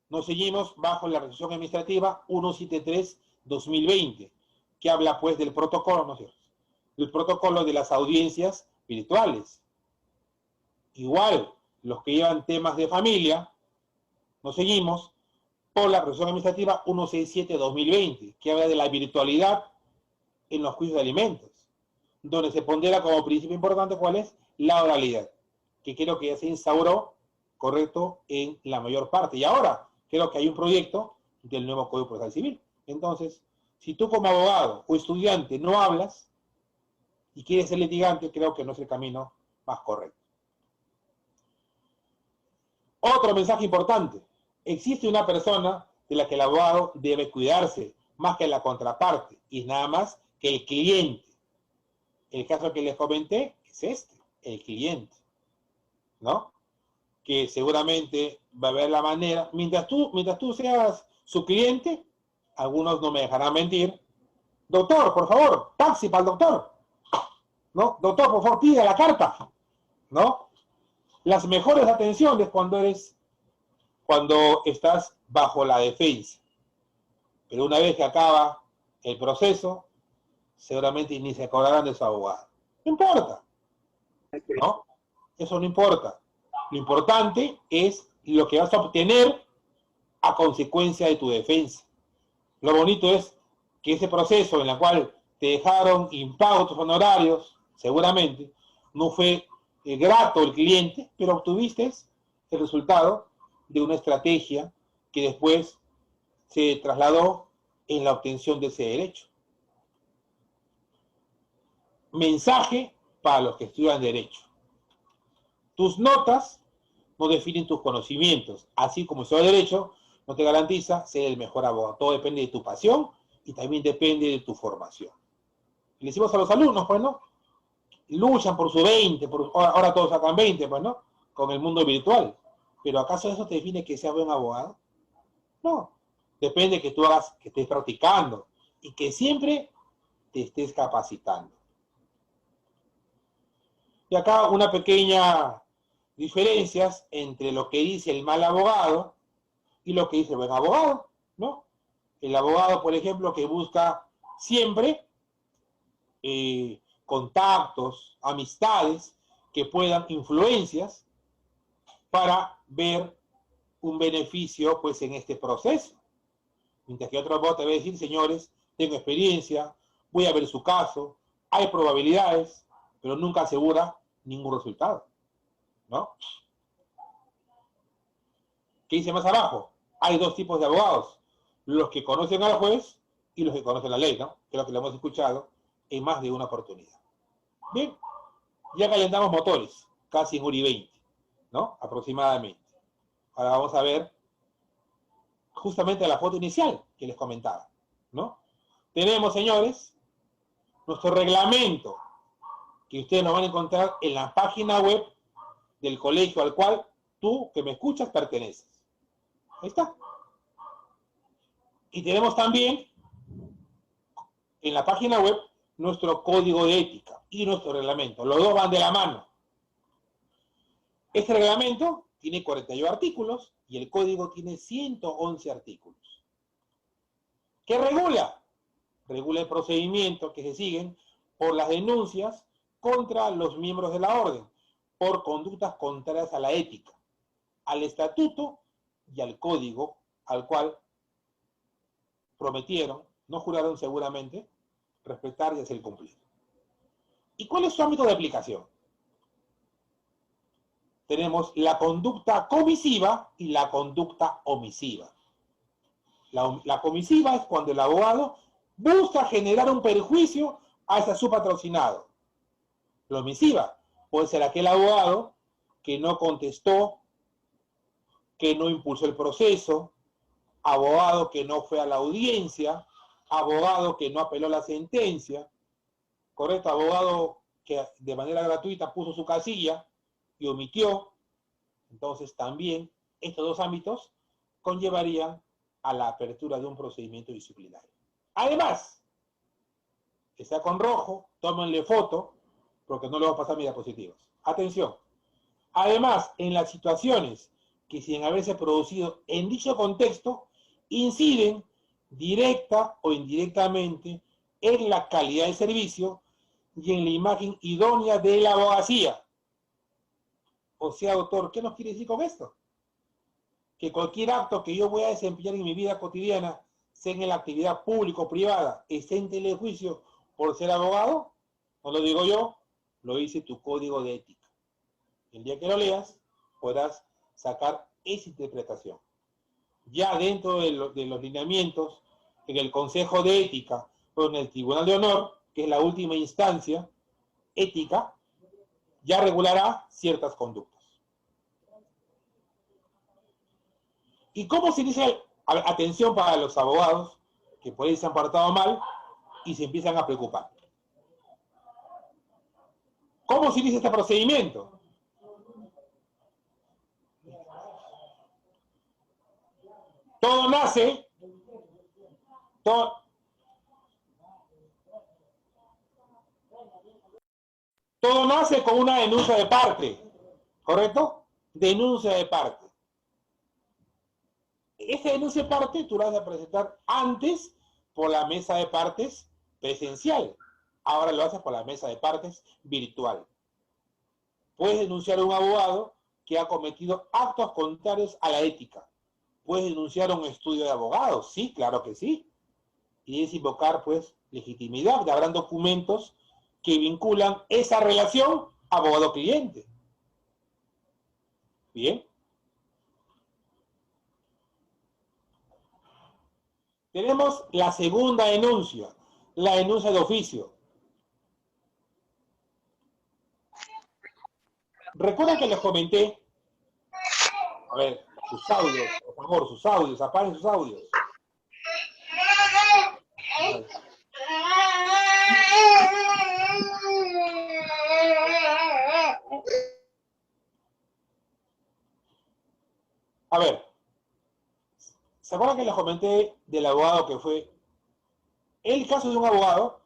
Nos seguimos bajo la resolución administrativa 173/2020, que habla pues del protocolo, ¿no es cierto? El protocolo de las audiencias virtuales. Igual, los que llevan temas de familia, nos seguimos por la resolución administrativa 167/2020, que habla de la virtualidad en los juicios de alimentos, donde se pondera como principio importante cuál es la oralidad, que creo que ya se instauró, correcto, en la mayor parte. Y ahora creo que hay un proyecto del nuevo Código Procesal Civil. Entonces, si tú como abogado o estudiante no hablas y quieres ser litigante, creo que no es el camino más correcto. Otro mensaje importante. Existe una persona de la que el abogado debe cuidarse, más que la contraparte, y nada más que el cliente. El caso que les comenté es este, el cliente, ¿no? Que seguramente va a haber la manera, mientras tú seas su cliente, algunos no me dejarán mentir, doctor, por favor, taxi para el doctor, ¿no? Doctor, por favor, pide la carta, ¿no? Las mejores atenciones cuando estás bajo la defensa. Pero una vez que acaba el proceso, seguramente ni se acordarán de su abogado. No importa, ¿no? Eso no importa. Lo importante es lo que vas a obtener a consecuencia de tu defensa. Lo bonito es que ese proceso en el cual te dejaron impago tus honorarios, seguramente, no fue grato el cliente, pero obtuviste el resultado de una estrategia que después se trasladó en la obtención de ese derecho. Mensaje para los que estudian Derecho. Tus notas no definen tus conocimientos, así como estudiar Derecho no te garantiza ser el mejor abogado. Todo depende de tu pasión y también depende de tu formación. Le decimos a los alumnos, pues, ¿no? luchan por su 20, ahora todos sacan 20, pues, ¿no? Con el mundo virtual. Pero ¿acaso eso te define que seas buen abogado? No. Depende que tú hagas, que estés practicando y que siempre te estés capacitando. Y acá una pequeña diferencia entre lo que dice el mal abogado y lo que dice el buen abogado, ¿no? El abogado, por ejemplo, que busca siempre contactos, amistades, que puedan influencias para ver un beneficio, pues, en este proceso. Mientras que otro abogado te va a decir, señores, tengo experiencia, voy a ver su caso, hay probabilidades, pero nunca asegura ningún resultado, ¿no? ¿Qué dice más abajo? Hay dos tipos de abogados, los que conocen al juez y los que conocen la ley, ¿no? Creo que lo hemos escuchado en más de una oportunidad. Bien, ya calentamos motores, casi en 1:20, ¿no? Aproximadamente. Ahora vamos a ver justamente la foto inicial que les comentaba, ¿no? Tenemos, señores, nuestro reglamento, que ustedes lo van a encontrar en la página web del colegio al cual tú, que me escuchas, perteneces. Ahí está. Y tenemos también en la página web nuestro código de ética y nuestro reglamento. Los dos van de la mano. Este reglamento tiene 41 artículos y el código tiene 111 artículos. ¿Qué regula? Regula el procedimiento que se siguen por las denuncias contra los miembros de la orden, por conductas contrarias a la ética, al estatuto y al código al cual prometieron, no juraron seguramente, respetar y hacer cumplir. ¿Y cuál es su ámbito de aplicación? Tenemos la conducta comisiva y la conducta omisiva. La comisiva es cuando el abogado busca generar un perjuicio hacia su patrocinado. La omisiva puede ser aquel abogado que no contestó, que no impulsó el proceso, abogado que no fue a la audiencia, abogado que no apeló la sentencia, ¿correcto? Abogado que de manera gratuita puso su casilla y omitió. Entonces también estos dos ámbitos conllevarían a la apertura de un procedimiento disciplinario. Además, está con rojo, tómenle foto, porque no le voy a pasar mis diapositivas. Atención. Además, en las situaciones que sin haberse producido en dicho contexto, inciden directa o indirectamente en la calidad del servicio y en la imagen idónea de la abogacía. O sea, doctor, ¿qué nos quiere decir con esto? Que cualquier acto que yo voy a desempeñar en mi vida cotidiana, sea en la actividad pública o privada, esté en telejuicio por ser abogado, no lo digo yo, lo dice tu código de ética. El día que lo leas, podrás sacar esa interpretación. Ya dentro de los lineamientos, en el Consejo de Ética o en el Tribunal de Honor, que es la última instancia ética, ya regulará ciertas conductas. ¿Y cómo se inicia? Atención para los abogados que por ahí se han portado mal y se empiezan a preocupar. ¿Cómo se inicia este procedimiento? Todo nace, todo nace con una denuncia de parte, ¿correcto? Denuncia de parte. Esta denuncia de parte tú la vas a presentar antes por la mesa de partes presencial. Ahora lo haces por la mesa de partes virtual. Puedes denunciar a un abogado que ha cometido actos contrarios a la ética. ¿Puedes denunciar a un estudio de abogados? Sí, claro que sí. Y es invocar, pues, legitimidad. Habrán documentos que vinculan esa relación abogado-cliente. Bien. Tenemos la segunda denuncia, la denuncia de oficio. Recuerden que les comenté, a ver, sus audios, por favor, sus audios, apaguen sus audios. A ver, ¿se acuerdan que les comenté del abogado que fue? El caso de un abogado,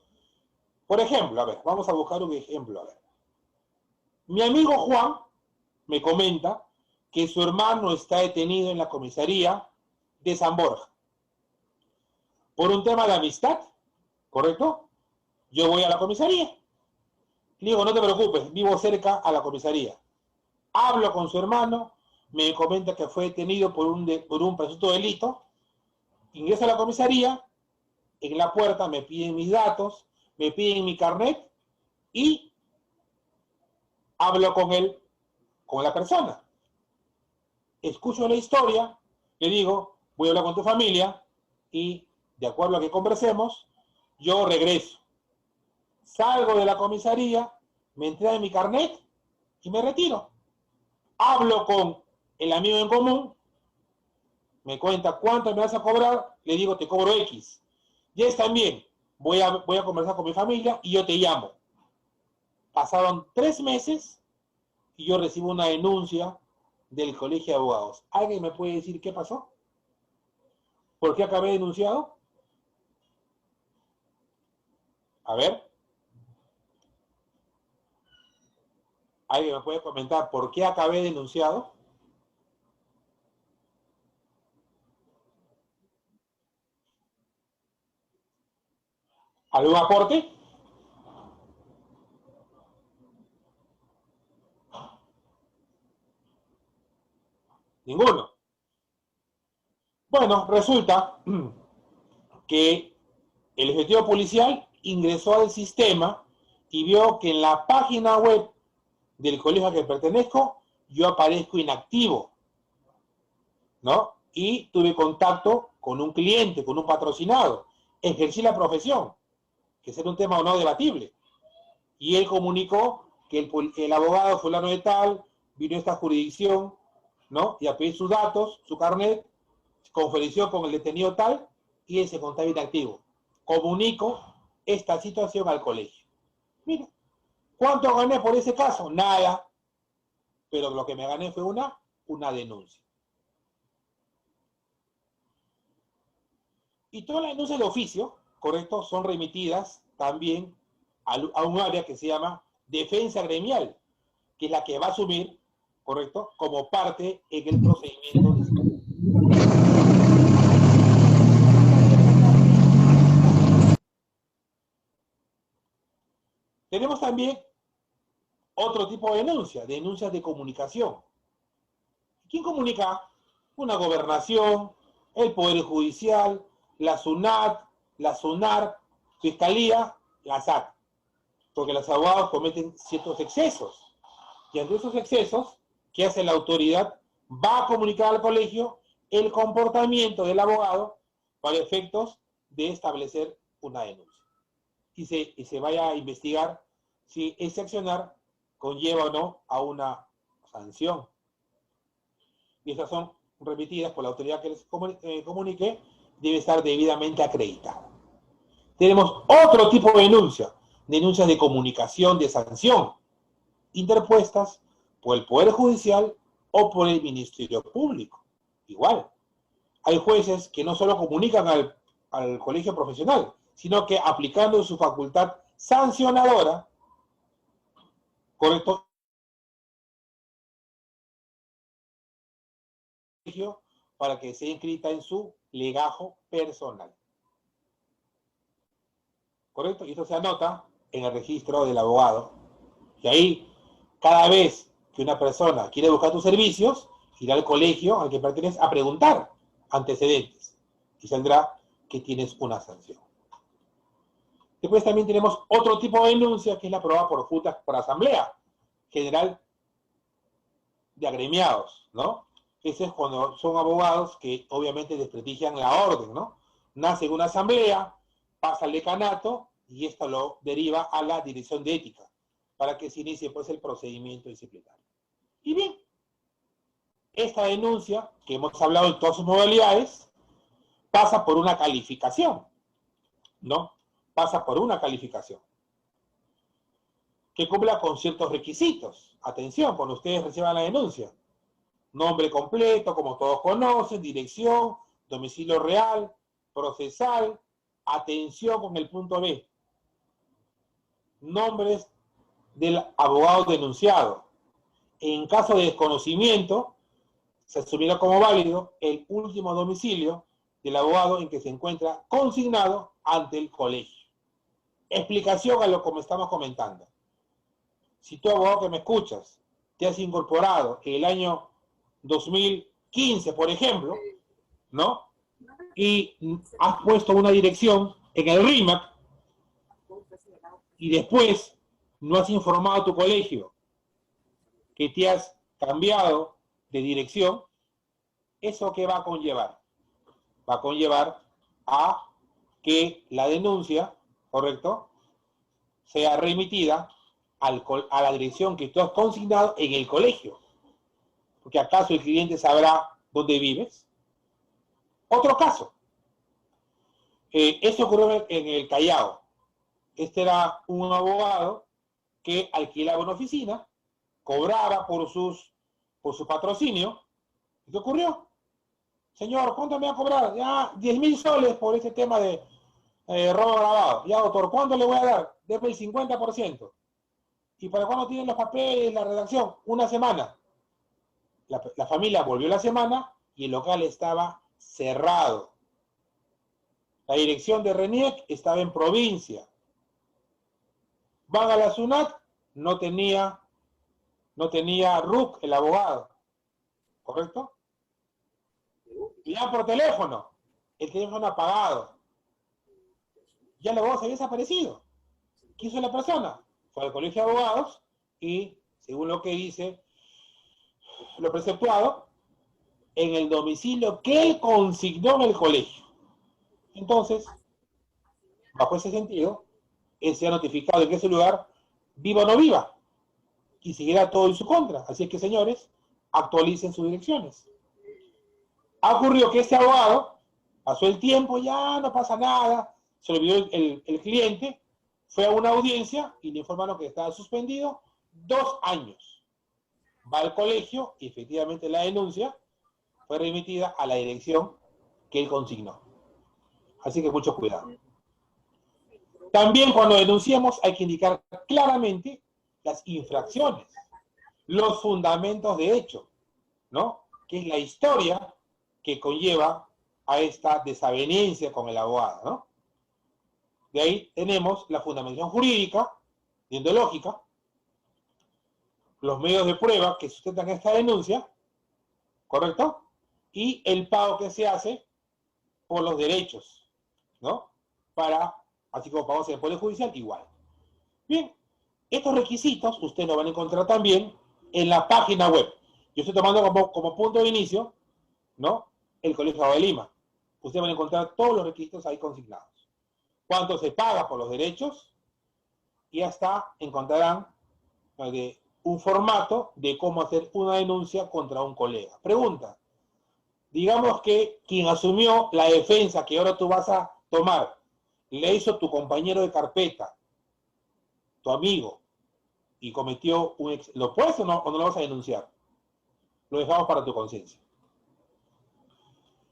por ejemplo, a ver, vamos a buscar un ejemplo, a ver. Mi amigo Juan me comenta que su hermano está detenido en la comisaría de San Borja por un tema de amistad, ¿correcto? Yo voy a la comisaría. Le digo, no te preocupes, vivo cerca a la comisaría. Hablo con su hermano, me comenta que fue detenido por un presunto delito. Ingreso a la comisaría, en la puerta me piden mis datos, me piden mi carnet y hablo con él, con la persona. Escucho la historia, le digo, voy a hablar con tu familia y de acuerdo a que conversemos, yo regreso. Salgo de la comisaría, me entregan mi carnet y me retiro. Hablo con el amigo en común, me cuenta cuánto me vas a cobrar, le digo, te cobro X. Ya está bien, voy a conversar con mi familia y yo te llamo. Pasaron 3 meses y yo recibo una denuncia del Colegio de Abogados. ¿Alguien me puede decir qué pasó? ¿Por qué acabé denunciado? A ver. ¿Alguien me puede comentar por qué acabé denunciado? ¿Algún aporte? Ninguno. Bueno, resulta que el efectivo policial ingresó al sistema y vio que en la página web del colegio al que pertenezco yo aparezco inactivo, ¿no? Y tuve contacto con un cliente, con un patrocinado. Ejercí la profesión, que será un tema o no debatible. Y él comunicó que el abogado fulano de tal vino a esta jurisdicción, ¿no? Y a pedir sus datos, su carnet, conferenció con el detenido tal y él se contaba inactivo. Comunico esta situación al colegio. Mira, ¿cuánto gané por ese caso? Nada. Pero lo que me gané fue una denuncia. Y todas las denuncias de oficio, ¿correcto?, son remitidas también a un área que se llama defensa gremial, que es la que va a asumir, ¿correcto?, como parte en el procedimiento. Tenemos también otro tipo de denuncias de comunicación. ¿Quién comunica? Una gobernación, el Poder Judicial, la SUNAT, la SUNAR, Fiscalía, la SAT. Porque los abogados cometen ciertos excesos. Y ante esos excesos, ¿qué hace la autoridad? Va a comunicar al colegio el comportamiento del abogado para efectos de establecer una denuncia. Y se vaya a investigar si ese accionar conlleva o no a una sanción. Y esas son remitidas por la autoridad que les comunique, debe estar debidamente acreditada. Tenemos otro tipo de denuncias de comunicación, de sanción, interpuestas por el Poder Judicial o por el Ministerio Público. Igual, hay jueces que no solo comunican al colegio profesional, sino que aplicando su facultad sancionadora, ¿correcto?, para que sea inscrita en su legajo personal. ¿Correcto? Y esto se anota en el registro del abogado. Y ahí, cada vez que una persona quiere buscar tus servicios, irá al colegio al que pertenece a preguntar antecedentes. Y saldrá que tienes una sanción. Después también tenemos otro tipo de denuncia, que es la aprobada por asamblea general de agremiados, ¿no? Ese es cuando son abogados que obviamente desprestigian la orden, ¿no? Nace en una asamblea, pasa al decanato y esto lo deriva a la dirección de ética para que se inicie pues el procedimiento disciplinario. Y bien, esta denuncia que hemos hablado en todas sus modalidades pasa por una calificación, ¿no? Pasa por una calificación. que cumpla con ciertos requisitos. Atención, cuando ustedes reciban la denuncia. Nombre completo, como todos conocen, dirección, domicilio real, procesal, atención con el punto B. Nombres del abogado denunciado. En caso de desconocimiento, se asumirá como válido el último domicilio del abogado en que se encuentra consignado ante el colegio. Explicación a lo que me estamos comentando. Si tú, abogado que me escuchas, te has incorporado en el año 2015, por ejemplo, ¿no? Y has puesto una dirección en el RIMAC y después no has informado a tu colegio que te has cambiado de dirección, ¿eso qué va a conllevar? Va a conllevar a que la denuncia, ¿correcto?, sea remitida a la dirección que tú has consignado en el colegio. Porque ¿acaso el cliente sabrá dónde vives? Otro caso. Esto ocurrió en el Callao. Este era un abogado que alquilaba una oficina, cobraba por su patrocinio. ¿Y qué ocurrió? Señor, ¿cuánto me va a cobrar? Ya, 10.000 soles por este tema de robo grabado. Ya, doctor, ¿cuánto le voy a dar? Debe el 50%. ¿Y para cuándo tienen los papeles, la redacción? Una semana. La familia volvió la semana y el local estaba cerrado. La dirección de RENIEC estaba en provincia. Van a la SUNAT, no tenía RUC, el abogado. ¿Correcto? Y ya por teléfono, el teléfono apagado. Ya el abogado se había desaparecido. ¿Qué hizo la persona? Fue al colegio de abogados y, según lo que dice lo preceptuado, en el domicilio que él consignó en el colegio. Entonces, bajo ese sentido, él se ha notificado en que ese lugar, viva o no viva, y seguirá todo en su contra. Así es que, señores, actualicen sus direcciones. Ha ocurrido que este abogado pasó el tiempo, ya no pasa nada, se olvidó el cliente, fue a una audiencia y le informaron que estaba suspendido 2 años. Va al colegio y efectivamente la denuncia fue remitida a la dirección que él consignó. Así que mucho cuidado. También cuando denunciamos hay que indicar claramente las infracciones, los fundamentos de hecho, ¿no? Que es la historia que conlleva a esta desaveniencia con el abogado, ¿no? De ahí tenemos la fundamentación jurídica, deontológica, los medios de prueba que sustentan esta denuncia, ¿correcto? Y el pago que se hace por los derechos, ¿no? Así como pagamos en el Poder Judicial, igual. Bien, estos requisitos ustedes los van a encontrar también en la página web. Yo estoy tomando como punto de inicio, ¿no?, el Colegio de Abogados de Lima. Ustedes van a encontrar todos los requisitos ahí consignados. Cuánto se paga por los derechos y hasta encontrarán un formato de cómo hacer una denuncia contra un colega. Pregunta. Digamos que quien asumió la defensa que ahora tú vas a tomar, le hizo tu compañero de carpeta, tu amigo, y cometió ¿lo puedes o no lo vas a denunciar? Lo dejamos para tu conciencia.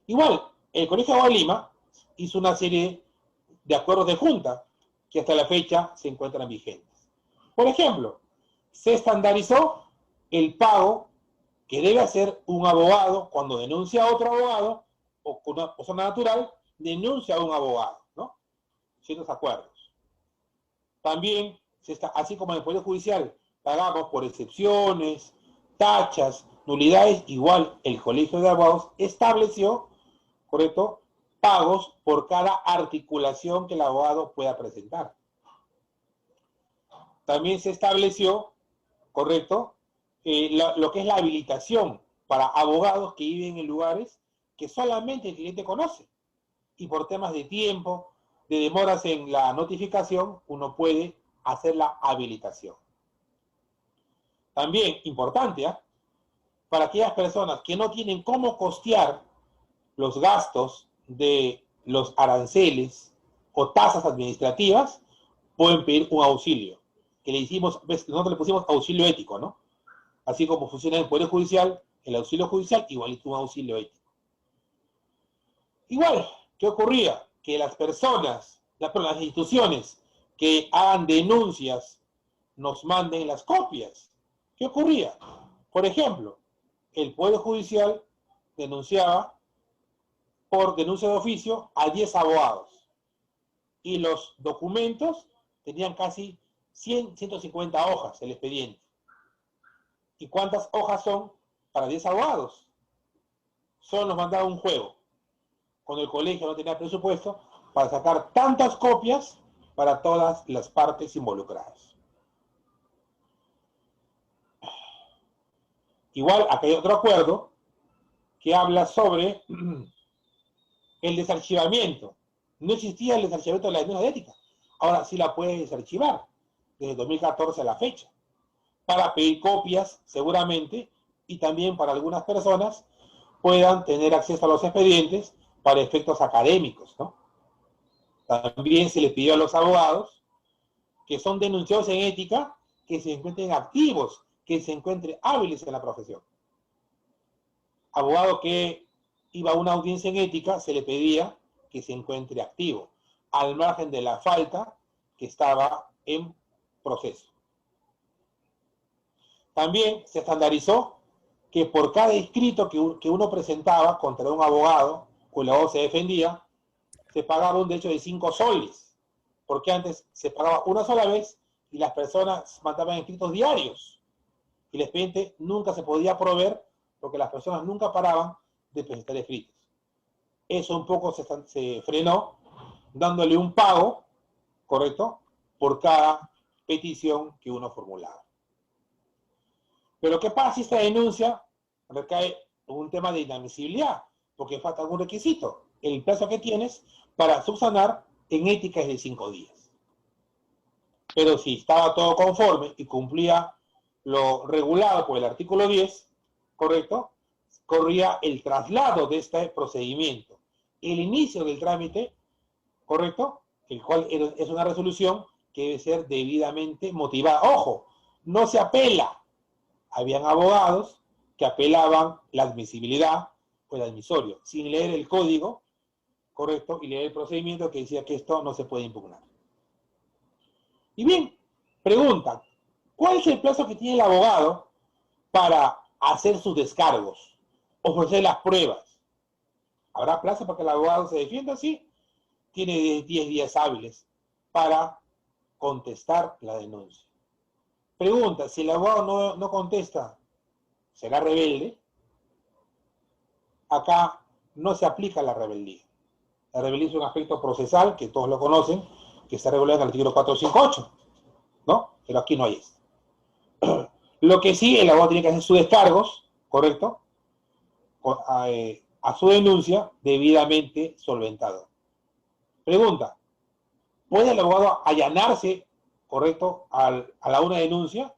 Igual, el Colegio de Abogados de Lima hizo una serie de acuerdos de junta que hasta la fecha se encuentran vigentes. Por ejemplo, se estandarizó el pago que debe hacer un abogado cuando denuncia a otro abogado o con una persona natural denuncia a un abogado, ¿no? Ciertos acuerdos. También, así como en el Poder Judicial pagamos por excepciones, tachas, nulidades, igual el Colegio de Abogados estableció, ¿correcto?, pagos por cada articulación que el abogado pueda presentar. También se estableció, ¿correcto?, lo que es la habilitación para abogados que viven en lugares que solamente el cliente conoce. Y por temas de tiempo, de demoras en la notificación, uno puede hacer la habilitación. También, importante, para aquellas personas que no tienen cómo costear los gastos de los aranceles o tasas administrativas, pueden pedir un auxilio. que le hicimos, nosotros le pusimos auxilio ético, ¿no? Así como funciona el Poder Judicial, el auxilio judicial, igualito un auxilio ético. Igual, ¿qué ocurría? Que las personas, las instituciones que hagan denuncias nos manden las copias. ¿Qué ocurría? Por ejemplo, el Poder Judicial denunciaba por denuncia de oficio a 10 abogados y los documentos tenían casi 150 hojas el expediente. ¿Y cuántas hojas son para 10 abogados? Solo nos mandaba un juego, cuando el colegio no tenía presupuesto para sacar tantas copias para todas las partes involucradas. Igual, acá hay otro acuerdo que habla sobre el desarchivamiento. No existía el desarchivamiento de la denuncia de ética. Ahora sí la puedes desarchivar, desde 2014 a la fecha, para pedir copias, seguramente, y también para algunas personas puedan tener acceso a los expedientes para efectos académicos, ¿no? También se les pidió a los abogados que son denunciados en ética que se encuentren activos, que se encuentren hábiles en la profesión. Abogado que iba a una audiencia en ética, se le pedía que se encuentre activo, al margen de la falta que estaba en proceso. También se estandarizó que por cada escrito que uno presentaba contra un abogado, cuyo abogado se defendía, se pagaba un derecho de 5 soles, porque antes se pagaba una sola vez y las personas mandaban escritos diarios. Y el expediente nunca se podía proveer porque las personas nunca paraban de presentar escritos. Eso un poco se frenó, dándole un pago, ¿correcto?, por cada petición que uno formulaba. Pero ¿qué pasa si esta denuncia recae en un tema de inadmisibilidad? Porque falta algún requisito. El plazo que tienes para subsanar en ética es de 5 días. Pero si estaba todo conforme y cumplía lo regulado por el artículo 10, ¿correcto?, corría el traslado de este procedimiento. El inicio del trámite, ¿correcto?, el cual es una resolución que debe ser debidamente motivada. Ojo, no se apela. Habían abogados que apelaban la admisibilidad o el admisorio, sin leer el código, ¿correcto?, y leer el procedimiento que decía que esto no se puede impugnar. Y bien, pregunta, ¿cuál es el plazo que tiene el abogado para hacer sus descargos, ofrecer las pruebas? ¿Habrá plazo para que el abogado se defienda? Sí, tiene 10 días hábiles para contestar la denuncia. Pregunta, si el abogado no contesta, ¿será rebelde? Acá no se aplica la rebeldía. La rebeldía es un aspecto procesal, que todos lo conocen, que está regulado en el artículo 458, ¿no? Pero aquí no hay esto. Lo que sí, el abogado tiene que hacer sus descargos, ¿correcto?, a su denuncia debidamente solventado. Pregunta, ¿puede el abogado allanarse, correcto, a una denuncia?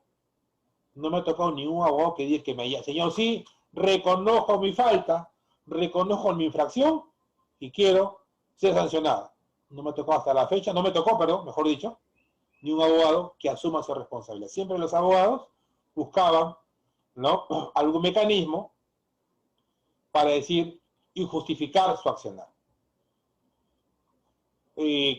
No me ha tocado ningún abogado que diga que me allane. Señor, sí, reconozco mi falta, reconozco mi infracción y quiero ser sancionado. No me tocó hasta la fecha, no me tocó, perdón, mejor dicho, ni un abogado que asuma su responsabilidad. Siempre los abogados buscaban, ¿no?, algún mecanismo para decir y justificar su accionar.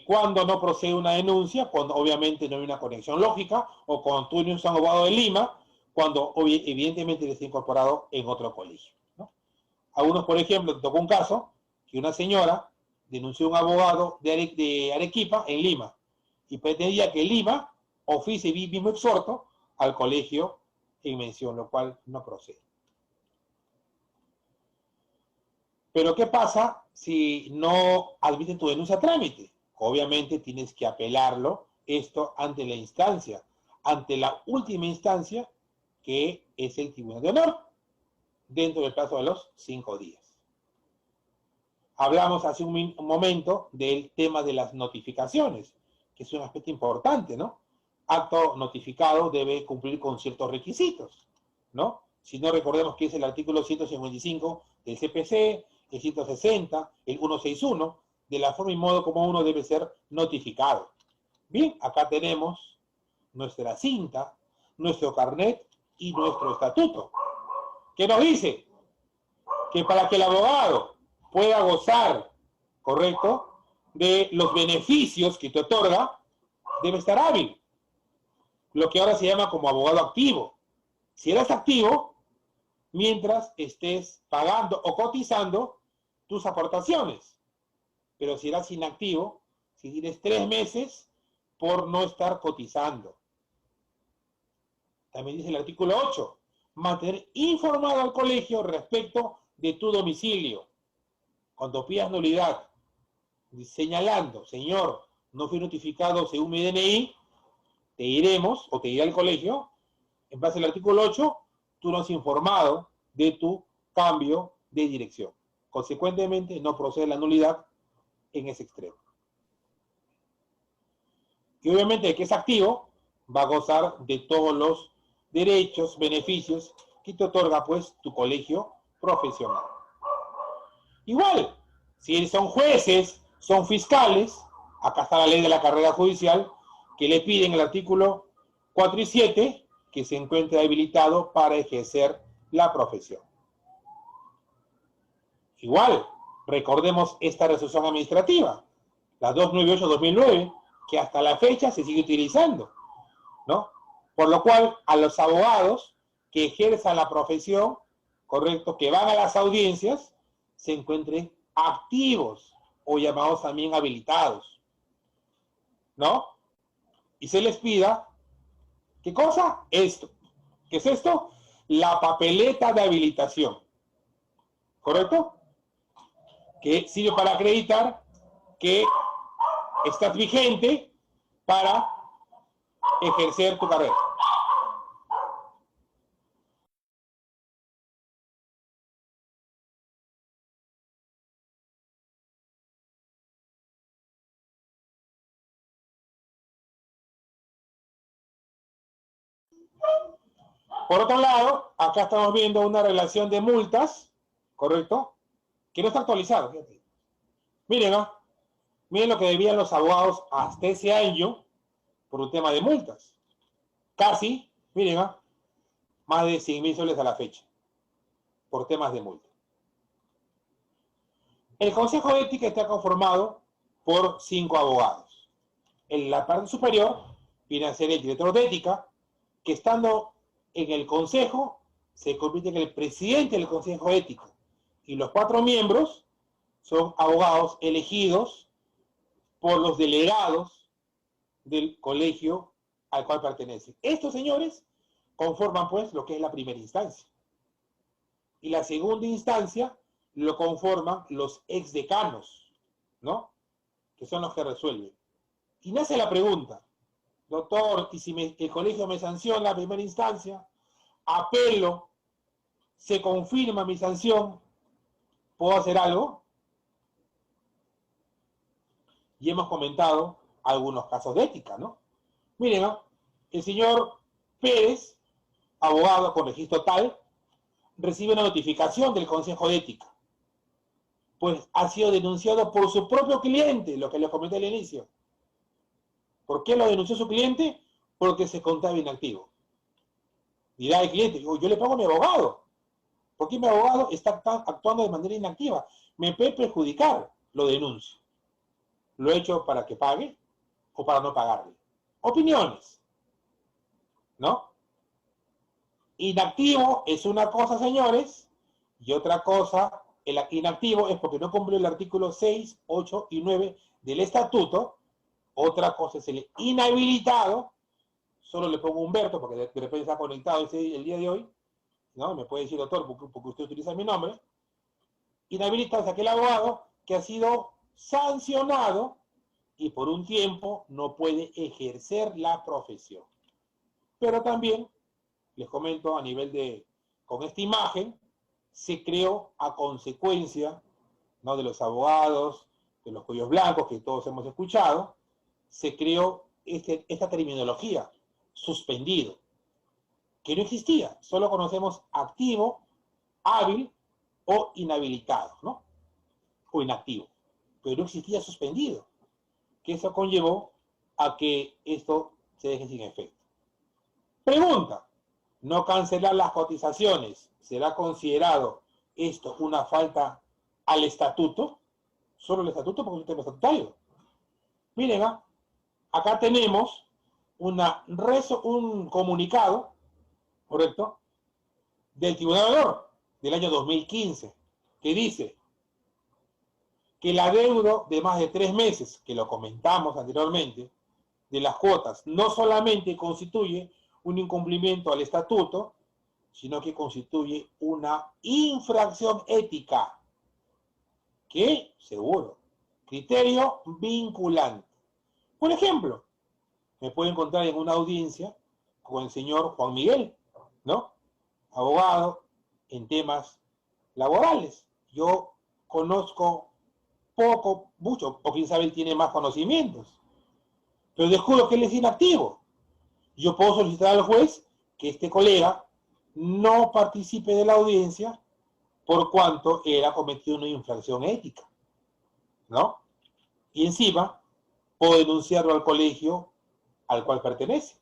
Cuando no procede una denuncia, cuando obviamente no hay una conexión lógica, o cuando tú eres un abogado de Lima, cuando evidentemente eres incorporado en otro colegio, ¿no? Algunos, por ejemplo, tocó un caso que una señora denunció a un abogado de Arequipa en Lima y pretendía que Lima oficie mismo exhorto al colegio en mención, lo cual no procede. Pero ¿qué pasa si no admiten tu denuncia a trámite? Obviamente tienes que apelarlo, esto ante la instancia, ante la última instancia, que es el Tribunal de Honor, dentro del plazo de los 5 días. Hablamos hace un momento del tema de las notificaciones, que es un aspecto importante, ¿no? Acto notificado debe cumplir con ciertos requisitos, ¿no? Si no, recordemos que es el artículo 155 del CPC, el 160, el 161, de la forma y modo como uno debe ser notificado. Bien, acá tenemos nuestra cinta, nuestro carnet y nuestro estatuto. ¿Qué nos dice? Que para que el abogado pueda gozar, ¿correcto?, de los beneficios que te otorga, debe estar hábil. Lo que ahora se llama como abogado activo. Si eres activo, mientras estés pagando o cotizando tus aportaciones. Pero si eras inactivo, si tienes 3 meses por no estar cotizando. También dice el artículo 8, mantener informado al colegio respecto de tu domicilio. Cuando pidas nulidad, señalando, señor, no fui notificado según mi DNI, te iremos, o te irá al colegio, en base al artículo 8, tú no has informado de tu cambio de dirección. Consecuentemente, no procede la nulidad en ese extremo. Y obviamente el que es activo va a gozar de todos los derechos, beneficios que te otorga pues tu colegio profesional. Igual, si son jueces, son fiscales, acá está la ley de la carrera judicial, que le piden el artículo 4 y 7 que se encuentre habilitado para ejercer la profesión. Igual, recordemos esta resolución administrativa, la 298-2009, que hasta la fecha se sigue utilizando, ¿no? Por lo cual, a los abogados que ejerzan la profesión, correcto, que van a las audiencias, se encuentren activos o llamados también habilitados, ¿no? Y se les pida, ¿qué cosa? Esto. ¿Qué es esto? La papeleta de habilitación, ¿correcto? Que sirve para acreditar que estás vigente para ejercer tu carrera. Por otro lado, acá estamos viendo una relación de multas, ¿correcto? Que no está actualizado. Fíjate. Miren, ¿no? Miren lo que debían los abogados hasta ese año por un tema de multas. Casi, miren, ¿no? Más de 100.000 soles a la fecha por temas de multa. El Consejo de Ética está conformado por 5 abogados. En la parte superior viene a ser el director de Ética, que estando en el Consejo se convierte en el presidente del Consejo de Ética. Y los 4 miembros son abogados elegidos por los delegados del colegio al cual pertenecen. Estos señores conforman pues lo que es la primera instancia. Y la segunda instancia lo conforman los exdecanos, ¿no? Que son los que resuelven. Y nace la pregunta, doctor, y si el colegio me sanciona la primera instancia, apelo, se confirma mi sanción, ¿puedo hacer algo? Y hemos comentado algunos casos de ética, ¿no? Miren, ¿no? El señor Pérez, abogado con registro tal, recibe una notificación del Consejo de Ética, pues ha sido denunciado por su propio cliente, lo que les comenté al inicio. ¿Por qué lo denunció su cliente? Porque se contaba inactivo. Dirá el cliente, yo le pago a mi abogado. ¿Por qué mi abogado está actuando de manera inactiva? Me puede perjudicar, lo denuncio. ¿Lo he hecho para que pague o para no pagarle? Opiniones, ¿no? Inactivo es una cosa, señores, y otra cosa, el inactivo es porque no cumplió el artículo 6, 8 y 9 del estatuto. Otra cosa es el inhabilitado. Solo le pongo Humberto porque de repente está conectado el día de hoy, ¿no? Me puede decir doctor porque usted utiliza mi nombre. Inhabilitado es aquel abogado que ha sido sancionado y por un tiempo no puede ejercer la profesión. Pero también, les comento a nivel de, con esta imagen, se creó a consecuencia, ¿no?, de los abogados, de los cuellos blancos que todos hemos escuchado, se creó esta terminología, suspendido, que no existía. Solo conocemos activo, hábil o inhabilitado, ¿no? O inactivo. Pero no existía suspendido, que eso conllevó a que esto se deje sin efecto. Pregunta, ¿no cancelar las cotizaciones será considerado esto una falta al estatuto? Solo el estatuto, porque es un tema estatutario. Miren, acá tenemos un comunicado, ¿correcto?, del Tribunal de Honor del año 2015, que dice que el adeudo de más de 3 meses, que lo comentamos anteriormente, de las cuotas, no solamente constituye un incumplimiento al estatuto, sino que constituye una infracción ética. ¿Qué? Seguro. Criterio vinculante. Por ejemplo, me puedo encontrar en una audiencia con el señor Juan Miguel, ¿no? Abogado en temas laborales. Yo conozco poco, mucho, o quién sabe él tiene más conocimientos. Pero descubro que él es inactivo. Yo puedo solicitar al juez que este colega no participe de la audiencia por cuanto él ha cometido una infracción ética, ¿no? Y encima puedo denunciarlo al colegio al cual pertenece.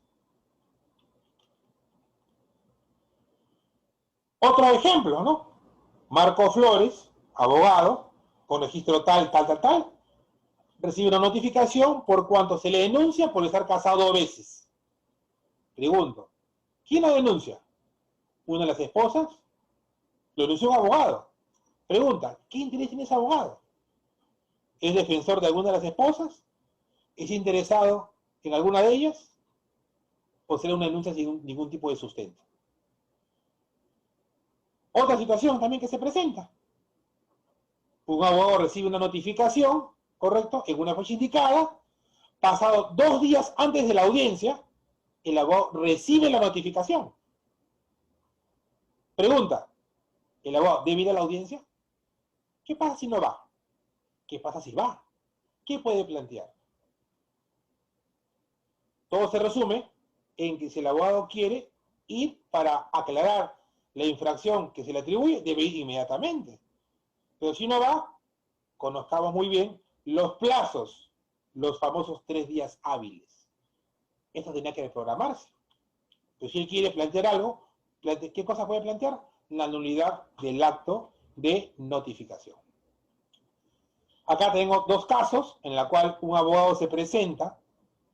Otro ejemplo, ¿no? Marco Flores, abogado, con registro tal, recibe una notificación por cuanto se le denuncia por estar casado 2 veces. Pregunto, ¿quién lo denuncia? ¿Una de las esposas? Lo denunció un abogado. Pregunta, ¿qué interés tiene ese abogado? ¿Es defensor de alguna de las esposas? ¿Es interesado en alguna de ellas? ¿O será una denuncia sin ningún tipo de sustento? Otra situación también que se presenta. Un abogado recibe una notificación, ¿correcto?, en una fecha indicada. Pasado 2 días antes de la audiencia, el abogado recibe la notificación. Pregunta, ¿el abogado debe ir a la audiencia? ¿Qué pasa si no va? ¿Qué pasa si va? ¿Qué puede plantear? Todo se resume en que si el abogado quiere ir para aclarar la infracción que se le atribuye, debe ir inmediatamente. Pero si no va, conozcamos muy bien los plazos, los famosos 3 días hábiles. Esto tenía que reprogramarse. Pero si él quiere plantear algo, ¿qué cosa puede plantear? La nulidad del acto de notificación. Acá tengo 2 casos en los cuales un abogado se presenta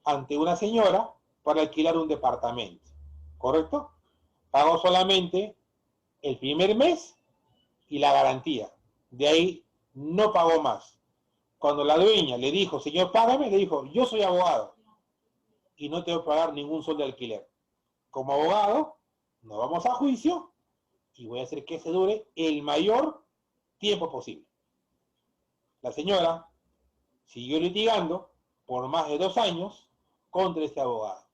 ante una señora para alquilar un departamento, ¿correcto? Pagó solamente el primer mes y la garantía. De ahí no pagó más. Cuando la dueña le dijo, señor, págame, le dijo, yo soy abogado y no tengo que pagar ningún sol de alquiler. Como abogado, nos vamos a juicio y voy a hacer que se dure el mayor tiempo posible. La señora siguió litigando por más de 2 años contra este abogado.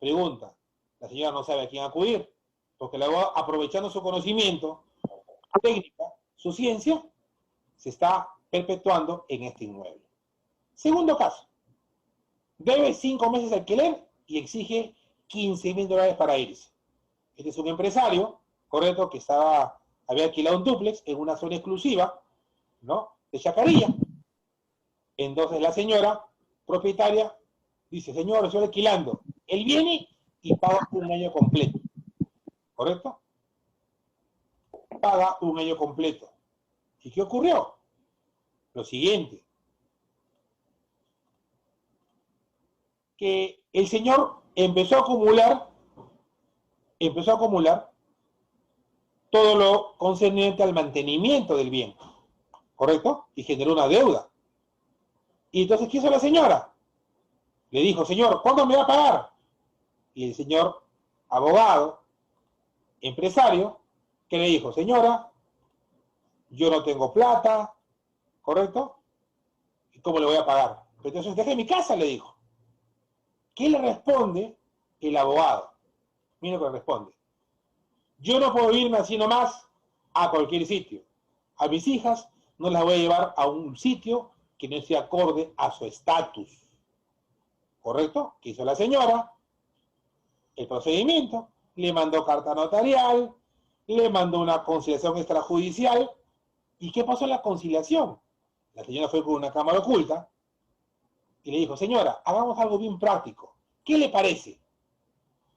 Pregunta, la señora no sabe a quién acudir, porque el abogado, aprovechando su conocimiento, su técnica, su ciencia, se está perpetuando en este inmueble. Segundo caso, debe 5 meses de alquiler y exige $15.000 para irse. Este es un empresario, correcto, que había alquilado un dúplex en una zona exclusiva, ¿no?, de Chacarilla. Entonces la señora propietaria dice, señor, estoy alquilando. Él viene y paga un año completo, ¿correcto? Paga un año completo. ¿Y qué ocurrió? Lo siguiente, que el señor empezó a acumular todo lo concerniente al mantenimiento del bien, ¿correcto? Y generó una deuda. Y entonces, ¿qué hizo la señora? Le dijo, señor, ¿cuándo me va a pagar? Y el señor abogado, empresario, ¿qué le dijo? Señora, yo no tengo plata, ¿correcto? ¿Y cómo le voy a pagar? Entonces, deje mi casa, le dijo. ¿Qué le responde el abogado? Mira lo que le responde. Yo no puedo irme así nomás a cualquier sitio. A mis hijas no las voy a llevar a un sitio que no esté acorde a su estatus. ¿Correcto? ¿Qué hizo la señora? El procedimiento. Le mandó carta notarial, le mandó una conciliación extrajudicial. ¿Y qué pasó en la conciliación? La señora fue con una cámara oculta y le dijo, señora, hagamos algo bien práctico. ¿Qué le parece?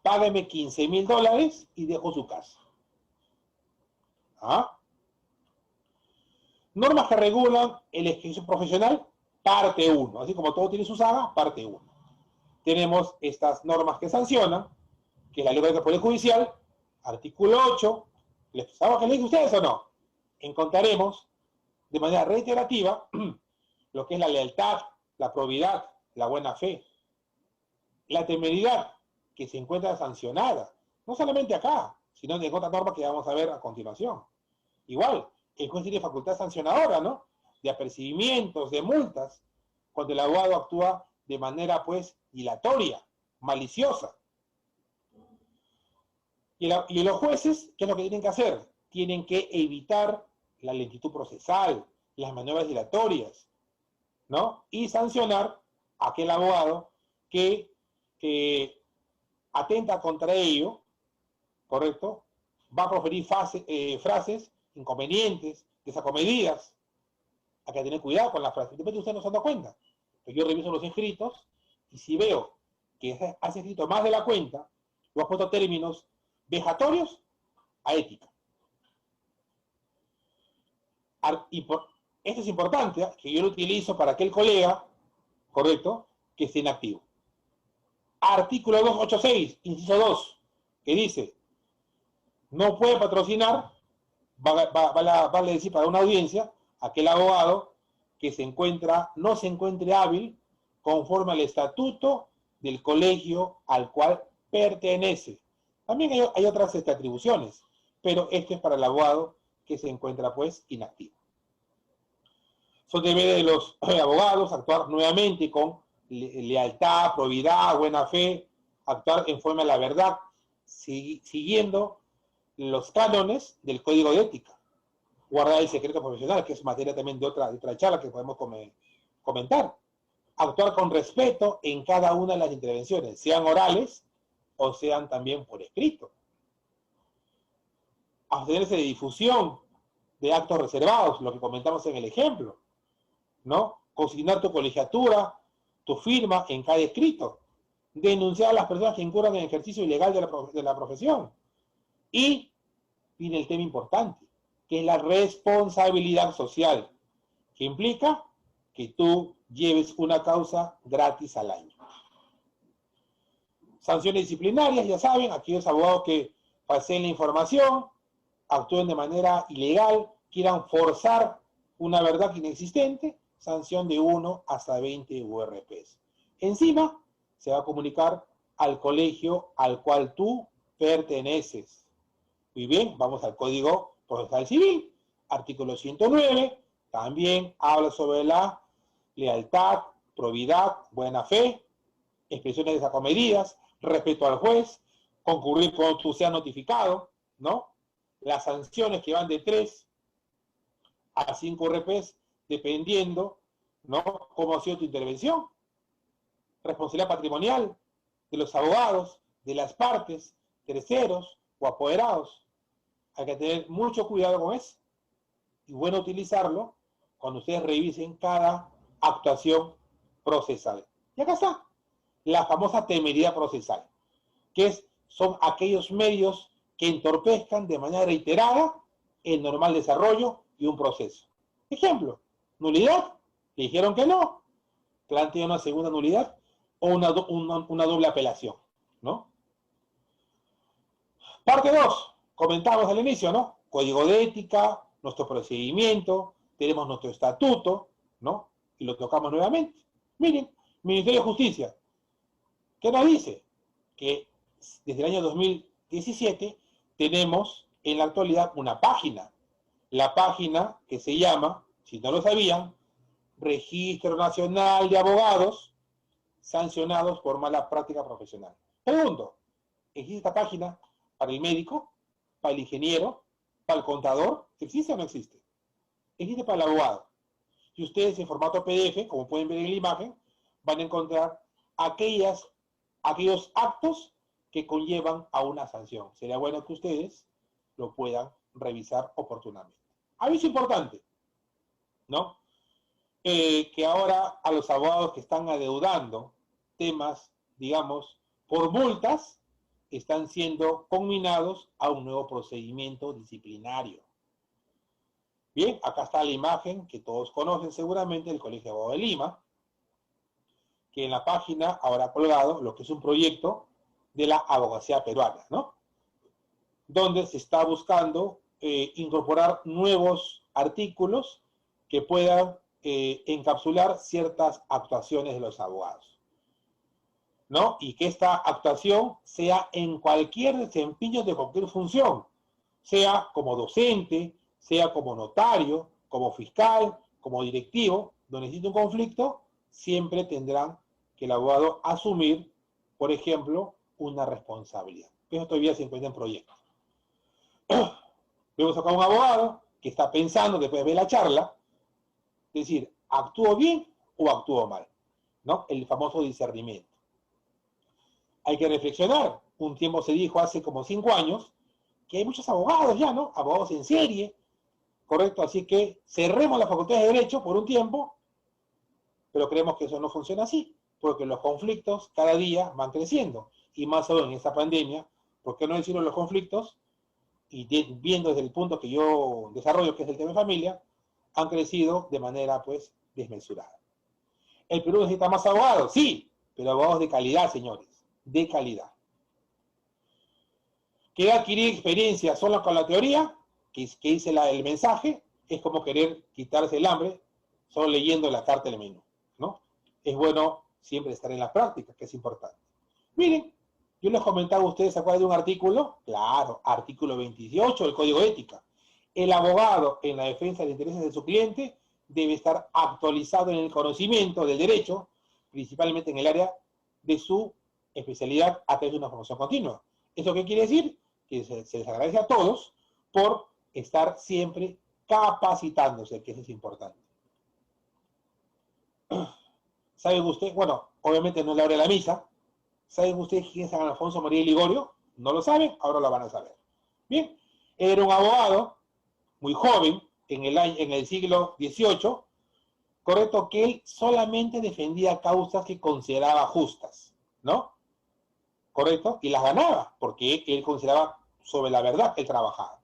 págueme $15.000 y dejo su casa. ¿Ah? Normas que regulan el ejercicio profesional, parte 1. Así como todo tiene su saga, parte 1. Tenemos estas normas que sancionan, que es la ley del Poder Judicial, artículo 8. ¿Sabemos qué le dice ustedes o no? Encontraremos de manera reiterativa lo que es la lealtad, la probidad, la buena fe, la temeridad, que se encuentra sancionada, no solamente acá, sino en otras normas que vamos a ver a continuación. Igual, el juez tiene facultad sancionadora, ¿no? De apercibimientos, de multas, cuando el abogado actúa de manera, pues, dilatoria, maliciosa. Y los jueces, ¿qué es lo que tienen que hacer? Tienen que evitar la lentitud procesal, las maniobras dilatorias, ¿no? Y sancionar a aquel abogado que atenta contra ello, ¿correcto? Va a proferir frases inconvenientes, desacomedidas. Hay que tener cuidado con las frases. De repente ustedes no se han dado cuenta. Pero yo reviso los escritos y si veo que has escrito más de la cuenta, lo has puesto términos vejatorios a ética. Esto es importante, ¿eh? Que yo lo utilizo para aquel colega, ¿correcto?, que esté inactivo. Artículo 286, inciso 2, que dice, no puede patrocinar, vale decir para una audiencia, aquel abogado que no se encuentre hábil conforme al estatuto del colegio al cual pertenece. También hay otras atribuciones, pero esto es para el abogado que se encuentra, pues, inactivo. Son deberes de los abogados actuar nuevamente con lealtad, probidad, buena fe, actuar en forma de la verdad, siguiendo los cánones del Código de Ética. Guardar el secreto profesional, que es materia también de otra charla que podemos comentar. Actuar con respeto en cada una de las intervenciones, sean orales o sean también por escrito. Abstenerse de difusión de actos reservados, lo que comentamos en el ejemplo, ¿no? Consignar tu colegiatura, tu firma en cada escrito. Denunciar a las personas que incurran en ejercicio ilegal de la profesión. Y viene el tema importante, que es la responsabilidad social, que implica que tú lleves una causa gratis al año. Sanciones disciplinarias, ya saben, aquellos abogados que falseen la información, actúen de manera ilegal, quieran forzar una verdad inexistente, sanción de 1 hasta 20 URPs. Encima, se va a comunicar al colegio al cual tú perteneces. Muy bien, vamos al Código Procesal Civil, artículo 109, también habla sobre la lealtad, probidad, buena fe, expresiones desacomedidas, respeto al juez, concurrir cuando tú seas notificado, ¿no? Las sanciones que van de 3 a 5 URPs, dependiendo, ¿no?, cómo ha sido tu intervención. Responsabilidad patrimonial de los abogados, de las partes, terceros o apoderados. Hay que tener mucho cuidado con eso. Y bueno utilizarlo cuando ustedes revisen cada actuación procesal. Y acá está, la famosa temeridad procesal, que son aquellos medios que entorpezcan de manera reiterada el normal desarrollo de un proceso. Ejemplo, nulidad, le dijeron que no, plantea una segunda nulidad o una doble apelación, ¿no? Parte 2, comentamos al inicio, ¿no? Código de ética, nuestro procedimiento, tenemos nuestro estatuto, ¿no? Y lo tocamos nuevamente. Miren, Ministerio de Justicia, ¿qué nos dice? Que desde el año 2017 tenemos en la actualidad una página, la página que se llama, si no lo sabían, Registro Nacional de Abogados sancionados por mala práctica profesional. Pregunto, ¿existe esta página para el médico, para el ingeniero, para el contador? ¿Existe o no existe? Existe para el abogado. Y ustedes en formato PDF, como pueden ver en la imagen, van a encontrar aquellos actos que conllevan a una sanción. Sería bueno que ustedes lo puedan revisar oportunamente. Aviso importante, ¿no? Que ahora a los abogados que están adeudando temas, digamos, por multas, están siendo conminados a un nuevo procedimiento disciplinario. Bien, acá está la imagen que todos conocen seguramente del Colegio de Abogados de Lima, que en la página habrá colgado lo que es un proyecto de la abogacía peruana, ¿no? Donde se está buscando incorporar nuevos artículos que puedan encapsular ciertas actuaciones de los abogados, ¿no? Y que esta actuación sea en cualquier desempeño de cualquier función, sea como docente, sea como notario, como fiscal, como directivo, donde existe un conflicto, siempre tendrán que el abogado asumir, por ejemplo, una responsabilidad. Eso todavía se encuentra en proyecto. Vemos acá a un abogado que está pensando, después de ver la charla, decir, ¿actúo bien o actúo mal? ¿No? El famoso discernimiento. Hay que reflexionar. Un tiempo se dijo hace como 5 años que hay muchos abogados ya, ¿no? Abogados en serie, ¿correcto? Así que cerremos la facultad de Derecho por un tiempo, pero creemos que eso no funciona así, porque los conflictos cada día van creciendo, y más aún en esta pandemia, ¿por qué no decirlo los conflictos? Y viendo desde el punto que yo desarrollo, que es el tema de familia, han crecido de manera, pues, desmesurada. ¿El Perú necesita más abogados? Sí, pero abogados de calidad, señores, de calidad. ¿Qué adquirir experiencia solo con la teoría? Que dice el mensaje, es como querer quitarse el hambre solo leyendo la carta del menú, ¿no? Es bueno siempre estar en la práctica, que es importante. Miren, yo les comentaba a ustedes, ¿se acuerdan de un artículo? Claro, artículo 28 del Código de Ética. El abogado en la defensa de los intereses de su cliente debe estar actualizado en el conocimiento del derecho, principalmente en el área de su especialidad a través de una formación continua. ¿Eso qué quiere decir? Que se les agradece a todos por estar siempre capacitándose, que eso es importante. ¿Saben ustedes? Bueno, obviamente no es la hora de la misa. ¿Saben ustedes quién es San Alfonso María de Ligorio? ¿No lo saben? Ahora lo van a saber. Bien, era un abogado muy joven, en el siglo XVIII, correcto, que él solamente defendía causas que consideraba justas, ¿no? Correcto, y las ganaba, porque él consideraba sobre la verdad que él trabajaba.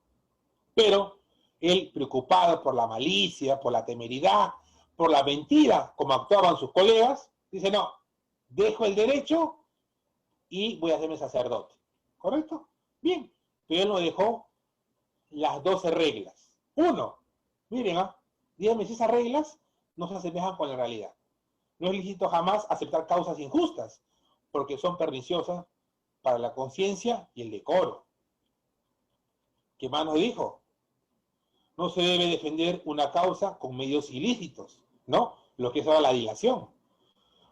Pero él, preocupado por la malicia, por la temeridad, por la mentira, como actuaban sus colegas, dice, no, dejo el derecho y voy a hacerme sacerdote. ¿Correcto? Bien, pero él no dejó las 12 reglas. 1, miren, díganme si esas reglas no se asemejan con la realidad. No es lícito jamás aceptar causas injustas, porque son perniciosas para la conciencia y el decoro. ¿Qué más nos dijo? No se debe defender una causa con medios ilícitos, ¿no? Lo que es ahora la dilación.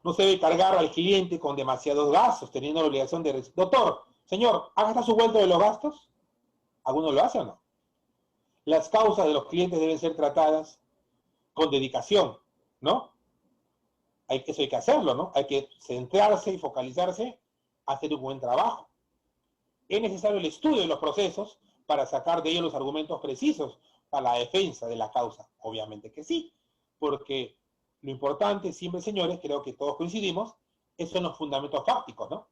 No se debe cargar al cliente con demasiados gastos, teniendo la obligación de... Doctor, señor, ¿haga hasta su vuelto de los gastos? ¿Alguno lo hace o no? Las causas de los clientes deben ser tratadas con dedicación, ¿no? Eso hay que hacerlo, ¿no? Hay que centrarse y focalizarse a hacer un buen trabajo. Es necesario el estudio de los procesos para sacar de ellos los argumentos precisos para la defensa de la causa. Obviamente que sí, porque lo importante siempre, señores, creo que todos coincidimos, son los fundamentos fácticos, ¿no?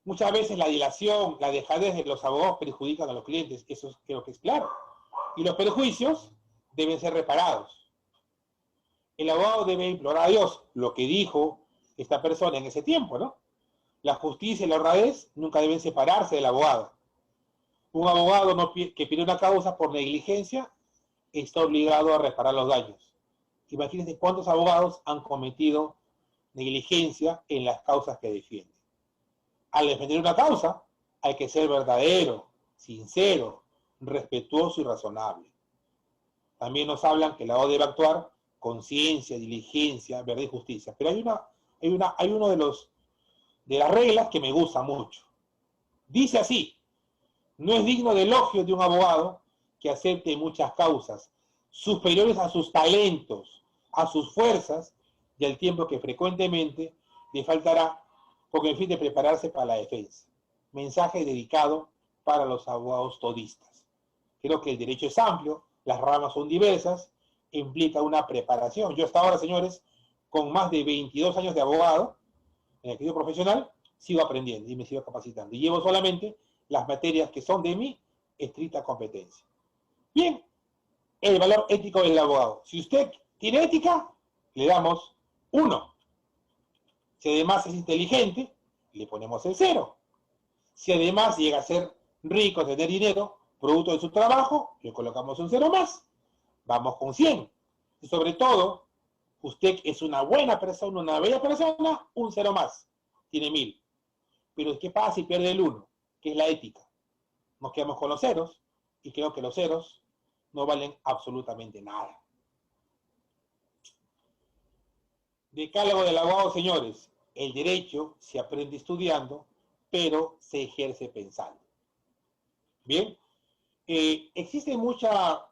Muchas veces la dilación, la dejadez de los abogados perjudican a los clientes, eso creo que es claro. Y los perjuicios deben ser reparados. El abogado debe implorar a Dios, lo que dijo esta persona en ese tiempo, ¿no? La justicia y la honradez nunca deben separarse del abogado. Un abogado que pide una causa por negligencia está obligado a reparar los daños. Imagínense cuántos abogados han cometido negligencia en las causas que defienden. Al defender una causa, hay que ser verdadero, sincero, respetuoso y razonable. También nos hablan que el abogado debe actuar con ciencia, diligencia, verdad y justicia. Pero hay uno de las reglas que me gusta mucho. Dice así: no es digno de elogio de un abogado que acepte muchas causas superiores a sus talentos, a sus fuerzas y al tiempo que frecuentemente le faltará con el fin de prepararse para la defensa. Mensaje dedicado para los abogados todistas. Creo que el derecho es amplio, las ramas son diversas, implica una preparación. Yo hasta ahora, señores, con más de 22 años de abogado, en el ejercicio profesional, sigo aprendiendo y me sigo capacitando. Y llevo solamente las materias que son de mi estricta competencia. Bien, el valor ético del abogado. Si usted tiene ética, le damos 1. Si además es inteligente, le ponemos el 0. Si además llega a ser rico, a tener dinero, producto de su trabajo, le colocamos un 0 más. Vamos con 100. Y sobre todo, usted es una buena persona, una bella persona, un 0 más. Tiene 1000. Pero ¿qué pasa si pierde el 1? Que es la ética. Nos quedamos con los ceros y creo que los ceros no valen absolutamente nada. Decálogo del abogado, señores. El derecho se aprende estudiando, pero se ejerce pensando. Bien, existe mucha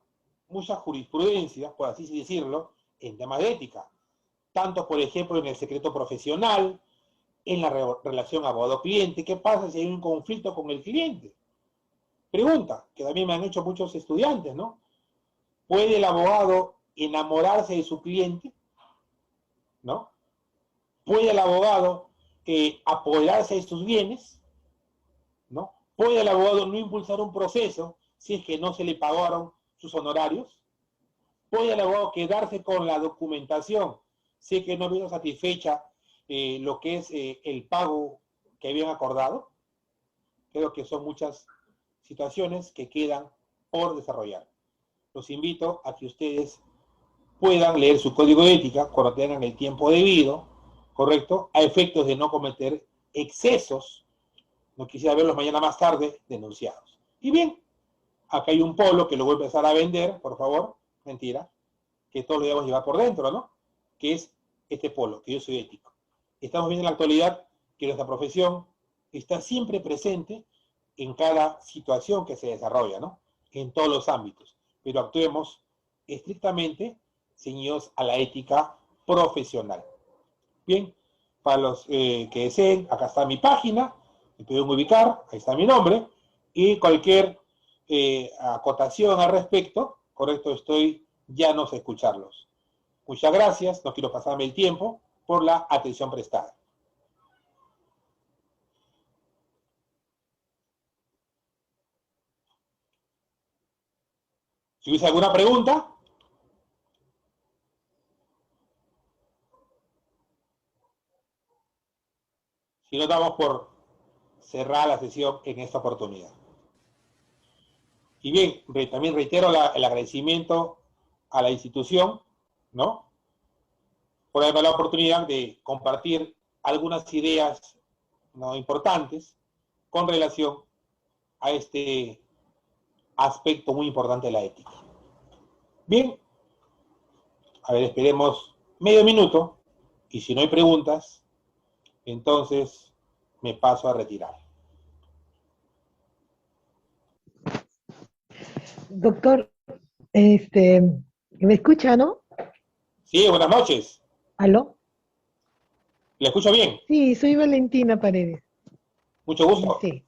jurisprudencia, por así decirlo, en temas de ética. Tanto, por ejemplo, en el secreto profesional, en la relación abogado-cliente. ¿Qué pasa si hay un conflicto con el cliente? Pregunta, que también me han hecho muchos estudiantes, ¿no? ¿Puede el abogado enamorarse de su cliente? ¿No? ¿Puede el abogado apoderarse de sus bienes? ¿No? ¿Puede el abogado no impulsar un proceso si es que no se le pagaron sus honorarios? ¿Puede el abogado quedarse con la documentación si es que no vino satisfecha lo que es el pago que habían acordado? Creo que son muchas situaciones que quedan por desarrollar. Los invito a que ustedes puedan leer su código de ética cuando tengan el tiempo debido, ¿correcto? A efectos de no cometer excesos, no quisiera verlos mañana más tarde, denunciados. Y bien, acá hay un polo que lo voy a empezar a vender, por favor, mentira, que todos lo debemos llevar por dentro, ¿no? Que es este polo, que yo soy ético. Estamos viendo en la actualidad que nuestra profesión está siempre presente en cada situación que se desarrolla, ¿no? En todos los ámbitos. Pero actuemos estrictamente ceñidos a la ética profesional. Bien, para los que deseen, acá está mi página, me pueden ubicar, ahí está mi nombre, y cualquier acotación al respecto, correcto, estoy llanos a escucharlos. Muchas gracias, no quiero pasarme el tiempo, por la atención prestada. Si hubiese alguna pregunta. Si no, damos por cerrar la sesión en esta oportunidad. Y bien, también reitero el agradecimiento a la institución, ¿no? Por darme la oportunidad de compartir algunas ideas, ¿no?, importantes con relación a este aspecto muy importante de la ética. Bien, a ver, esperemos medio minuto y si no hay preguntas, entonces me paso a retirar. Doctor, ¿me escucha, no? Sí, buenas noches. ¿Aló? ¿Le escucho bien? Sí, soy Valentina Paredes. Mucho gusto. Sí.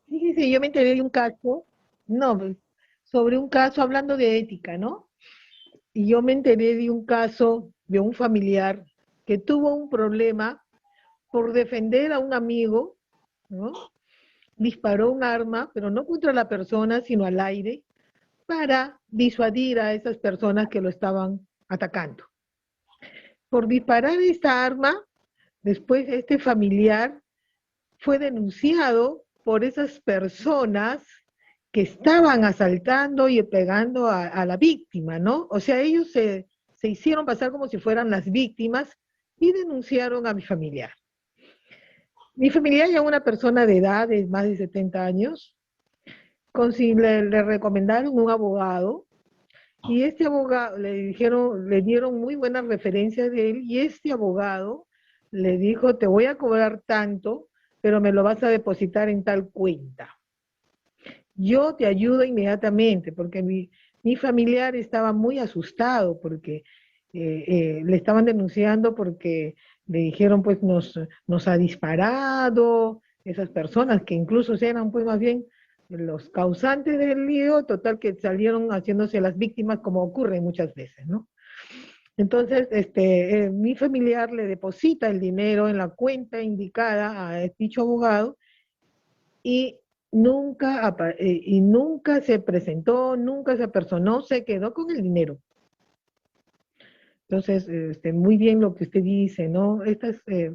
Fíjese, yo me enteré de un caso, sobre un caso hablando de ética, ¿no? Y yo me enteré de un caso de un familiar que tuvo un problema por defender a un amigo, ¿no? Disparó un arma, pero no contra la persona, sino al aire, para disuadir a esas personas que lo estaban atacando. Por disparar esta arma, después este familiar fue denunciado por esas personas que estaban asaltando y pegando a la víctima, ¿no? O sea, ellos se hicieron pasar como si fueran las víctimas y denunciaron a mi familiar. Mi familiar ya una persona de edad de más de 70 años, le recomendaron un abogado y este abogado le dieron muy buenas referencias de él y este abogado le dijo, te voy a cobrar tanto, pero me lo vas a depositar en tal cuenta. Yo te ayudo inmediatamente, porque mi familiar estaba muy asustado, porque le estaban denunciando porque le dijeron, pues nos ha disparado, esas personas que incluso eran pues más bien los causantes del lío, total que salieron haciéndose las víctimas como ocurre muchas veces, ¿no? Entonces, mi familiar le deposita el dinero en la cuenta indicada a dicho abogado y nunca se presentó, nunca se apersonó, se quedó con el dinero. Entonces, muy bien lo que usted dice, ¿no?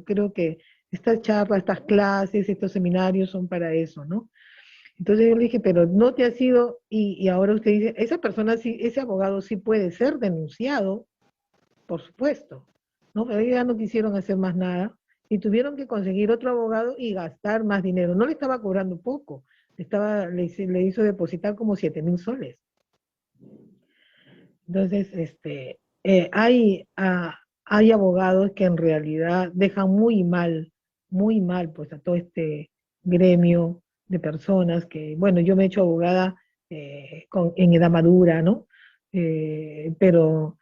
Creo que estas charlas, estas clases, estos seminarios son para eso, ¿no? Entonces yo le dije, pero no te has ido, y ahora usted dice, esa persona sí, ese abogado sí puede ser denunciado, por supuesto, ¿no? Pero ellos ya no quisieron hacer más nada y tuvieron que conseguir otro abogado y gastar más dinero. No le estaba cobrando poco, le hizo depositar como 7,000 soles. Entonces, hay abogados que en realidad dejan muy mal, pues a todo este gremio de personas que, bueno, yo me he hecho abogada en edad madura, ¿no? Pero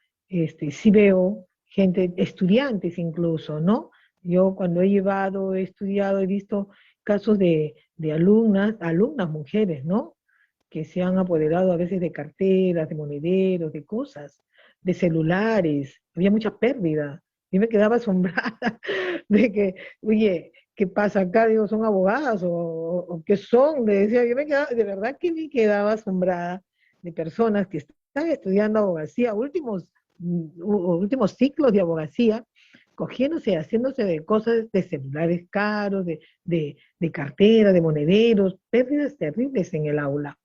sí veo gente, estudiantes incluso, ¿no? Yo cuando he estudiado, he visto casos de alumnas mujeres, ¿no? Que se han apoderado a veces de carteras, de monederos, de cosas, de celulares. Había mucha pérdida. Yo me quedaba asombrada de que, oye, ¿qué pasa acá? Digo, ¿son abogadas o qué son? Le decía, de verdad que me quedaba asombrada de personas que están estudiando abogacía, últimos ciclos de abogacía, cogiéndose, haciéndose de cosas, de celulares caros, de cartera, de monederos, pérdidas terribles en el aula.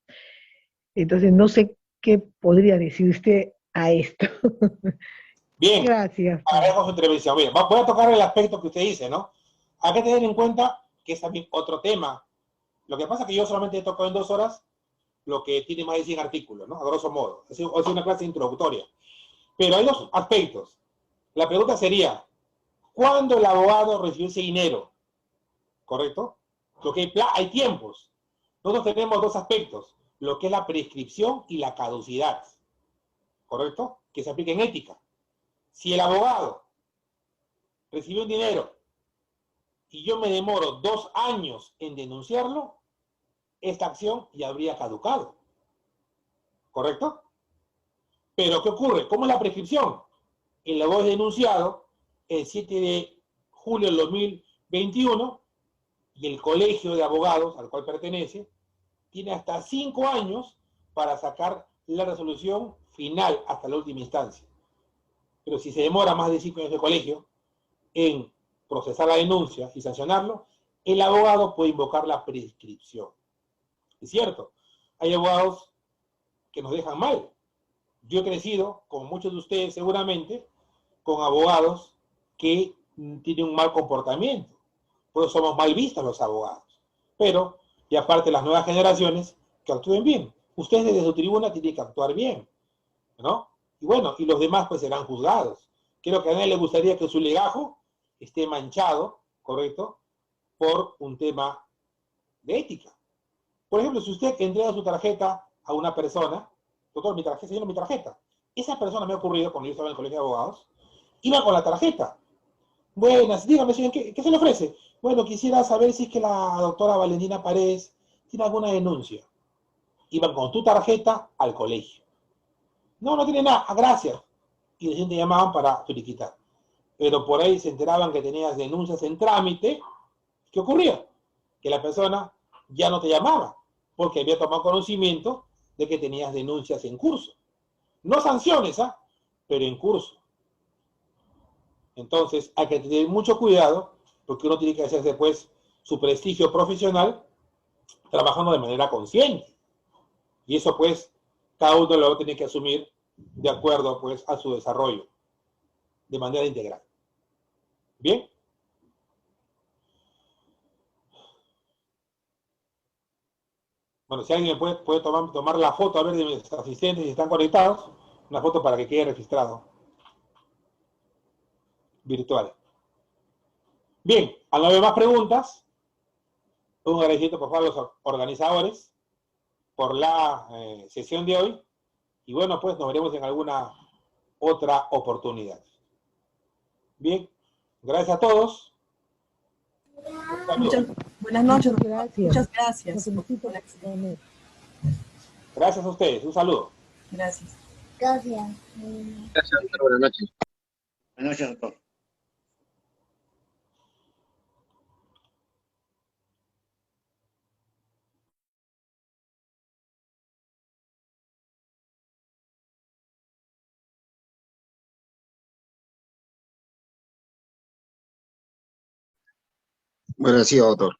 Entonces, no sé qué podría decir usted a esto. Bien, Gracias. agradezco su intervención. Bien, voy a tocar el aspecto que usted dice, ¿no? Hay que tener en cuenta que es también otro tema. Lo que pasa es que yo solamente he tocado en 2 horas lo que tiene más de 100 artículos, ¿no? A grosso modo. Es una clase introductoria. Pero hay 2 aspectos. La pregunta sería, ¿cuándo el abogado recibió ese dinero? ¿Correcto? Porque hay tiempos. Nosotros tenemos 2 aspectos, lo que es la prescripción y la caducidad. ¿Correcto? Que se aplica en ética. Si el abogado recibió un dinero y yo me demoro 2 años en denunciarlo, esta acción ya habría caducado. ¿Correcto? Pero ¿qué ocurre? ¿Cómo es la prescripción? El abogado es denunciado el 7 de julio del 2021 y el colegio de abogados al cual pertenece tiene hasta 5 años para sacar la resolución final hasta la última instancia. Pero si se demora más de 5 años de colegio en procesar la denuncia y sancionarlo, el abogado puede invocar la prescripción. Es cierto, hay abogados que nos dejan mal. Yo he crecido, como muchos de ustedes seguramente, con abogados que tienen un mal comportamiento. Por eso somos mal vistos los abogados. Pero, y aparte las nuevas generaciones, que actúen bien. Ustedes desde su tribuna tienen que actuar bien, ¿no? Y bueno, y los demás pues serán juzgados. Creo que a nadie le gustaría que su legajo esté manchado, ¿correcto?, por un tema de ética. Por ejemplo, si usted entrega su tarjeta a una persona, doctor, mi tarjeta, señor, mi tarjeta. Esa persona me ha ocurrido cuando yo estaba en el colegio de abogados, iba con la tarjeta. Buenas, dígame, señor, ¿qué se le ofrece? Bueno, quisiera saber si es que la doctora Valentina Paredes tiene alguna denuncia. Iban con tu tarjeta al colegio. No, no tiene nada, gracias. Y recién te llamaban para finiquitar. Pero por ahí se enteraban que tenías denuncias en trámite. ¿Qué ocurría? Que la persona ya no te llamaba, porque había tomado conocimiento de que tenías denuncias en curso. No sanciones, pero en curso. Entonces hay que tener mucho cuidado, porque uno tiene que hacer después su prestigio profesional trabajando de manera consciente. Y eso pues cada uno lo va a tener que asumir de acuerdo pues a su desarrollo, de manera integral. ¿Bien? Bueno, si alguien puede tomar la foto, a ver de mis asistentes si están conectados, una foto para que quede registrado. Virtual. Bien, al no haber más preguntas, un agradecimiento por favor a los organizadores por la sesión de hoy. Y bueno, pues nos veremos en alguna otra oportunidad. Bien, gracias a todos. Buenas noches. Gracias. Muchas gracias. Lo felicito. Gracias a ustedes. Un saludo. Gracias. Gracias. Gracias, doctor. Buenas noches. Buenas noches, doctor. Bueno, sí, doctor.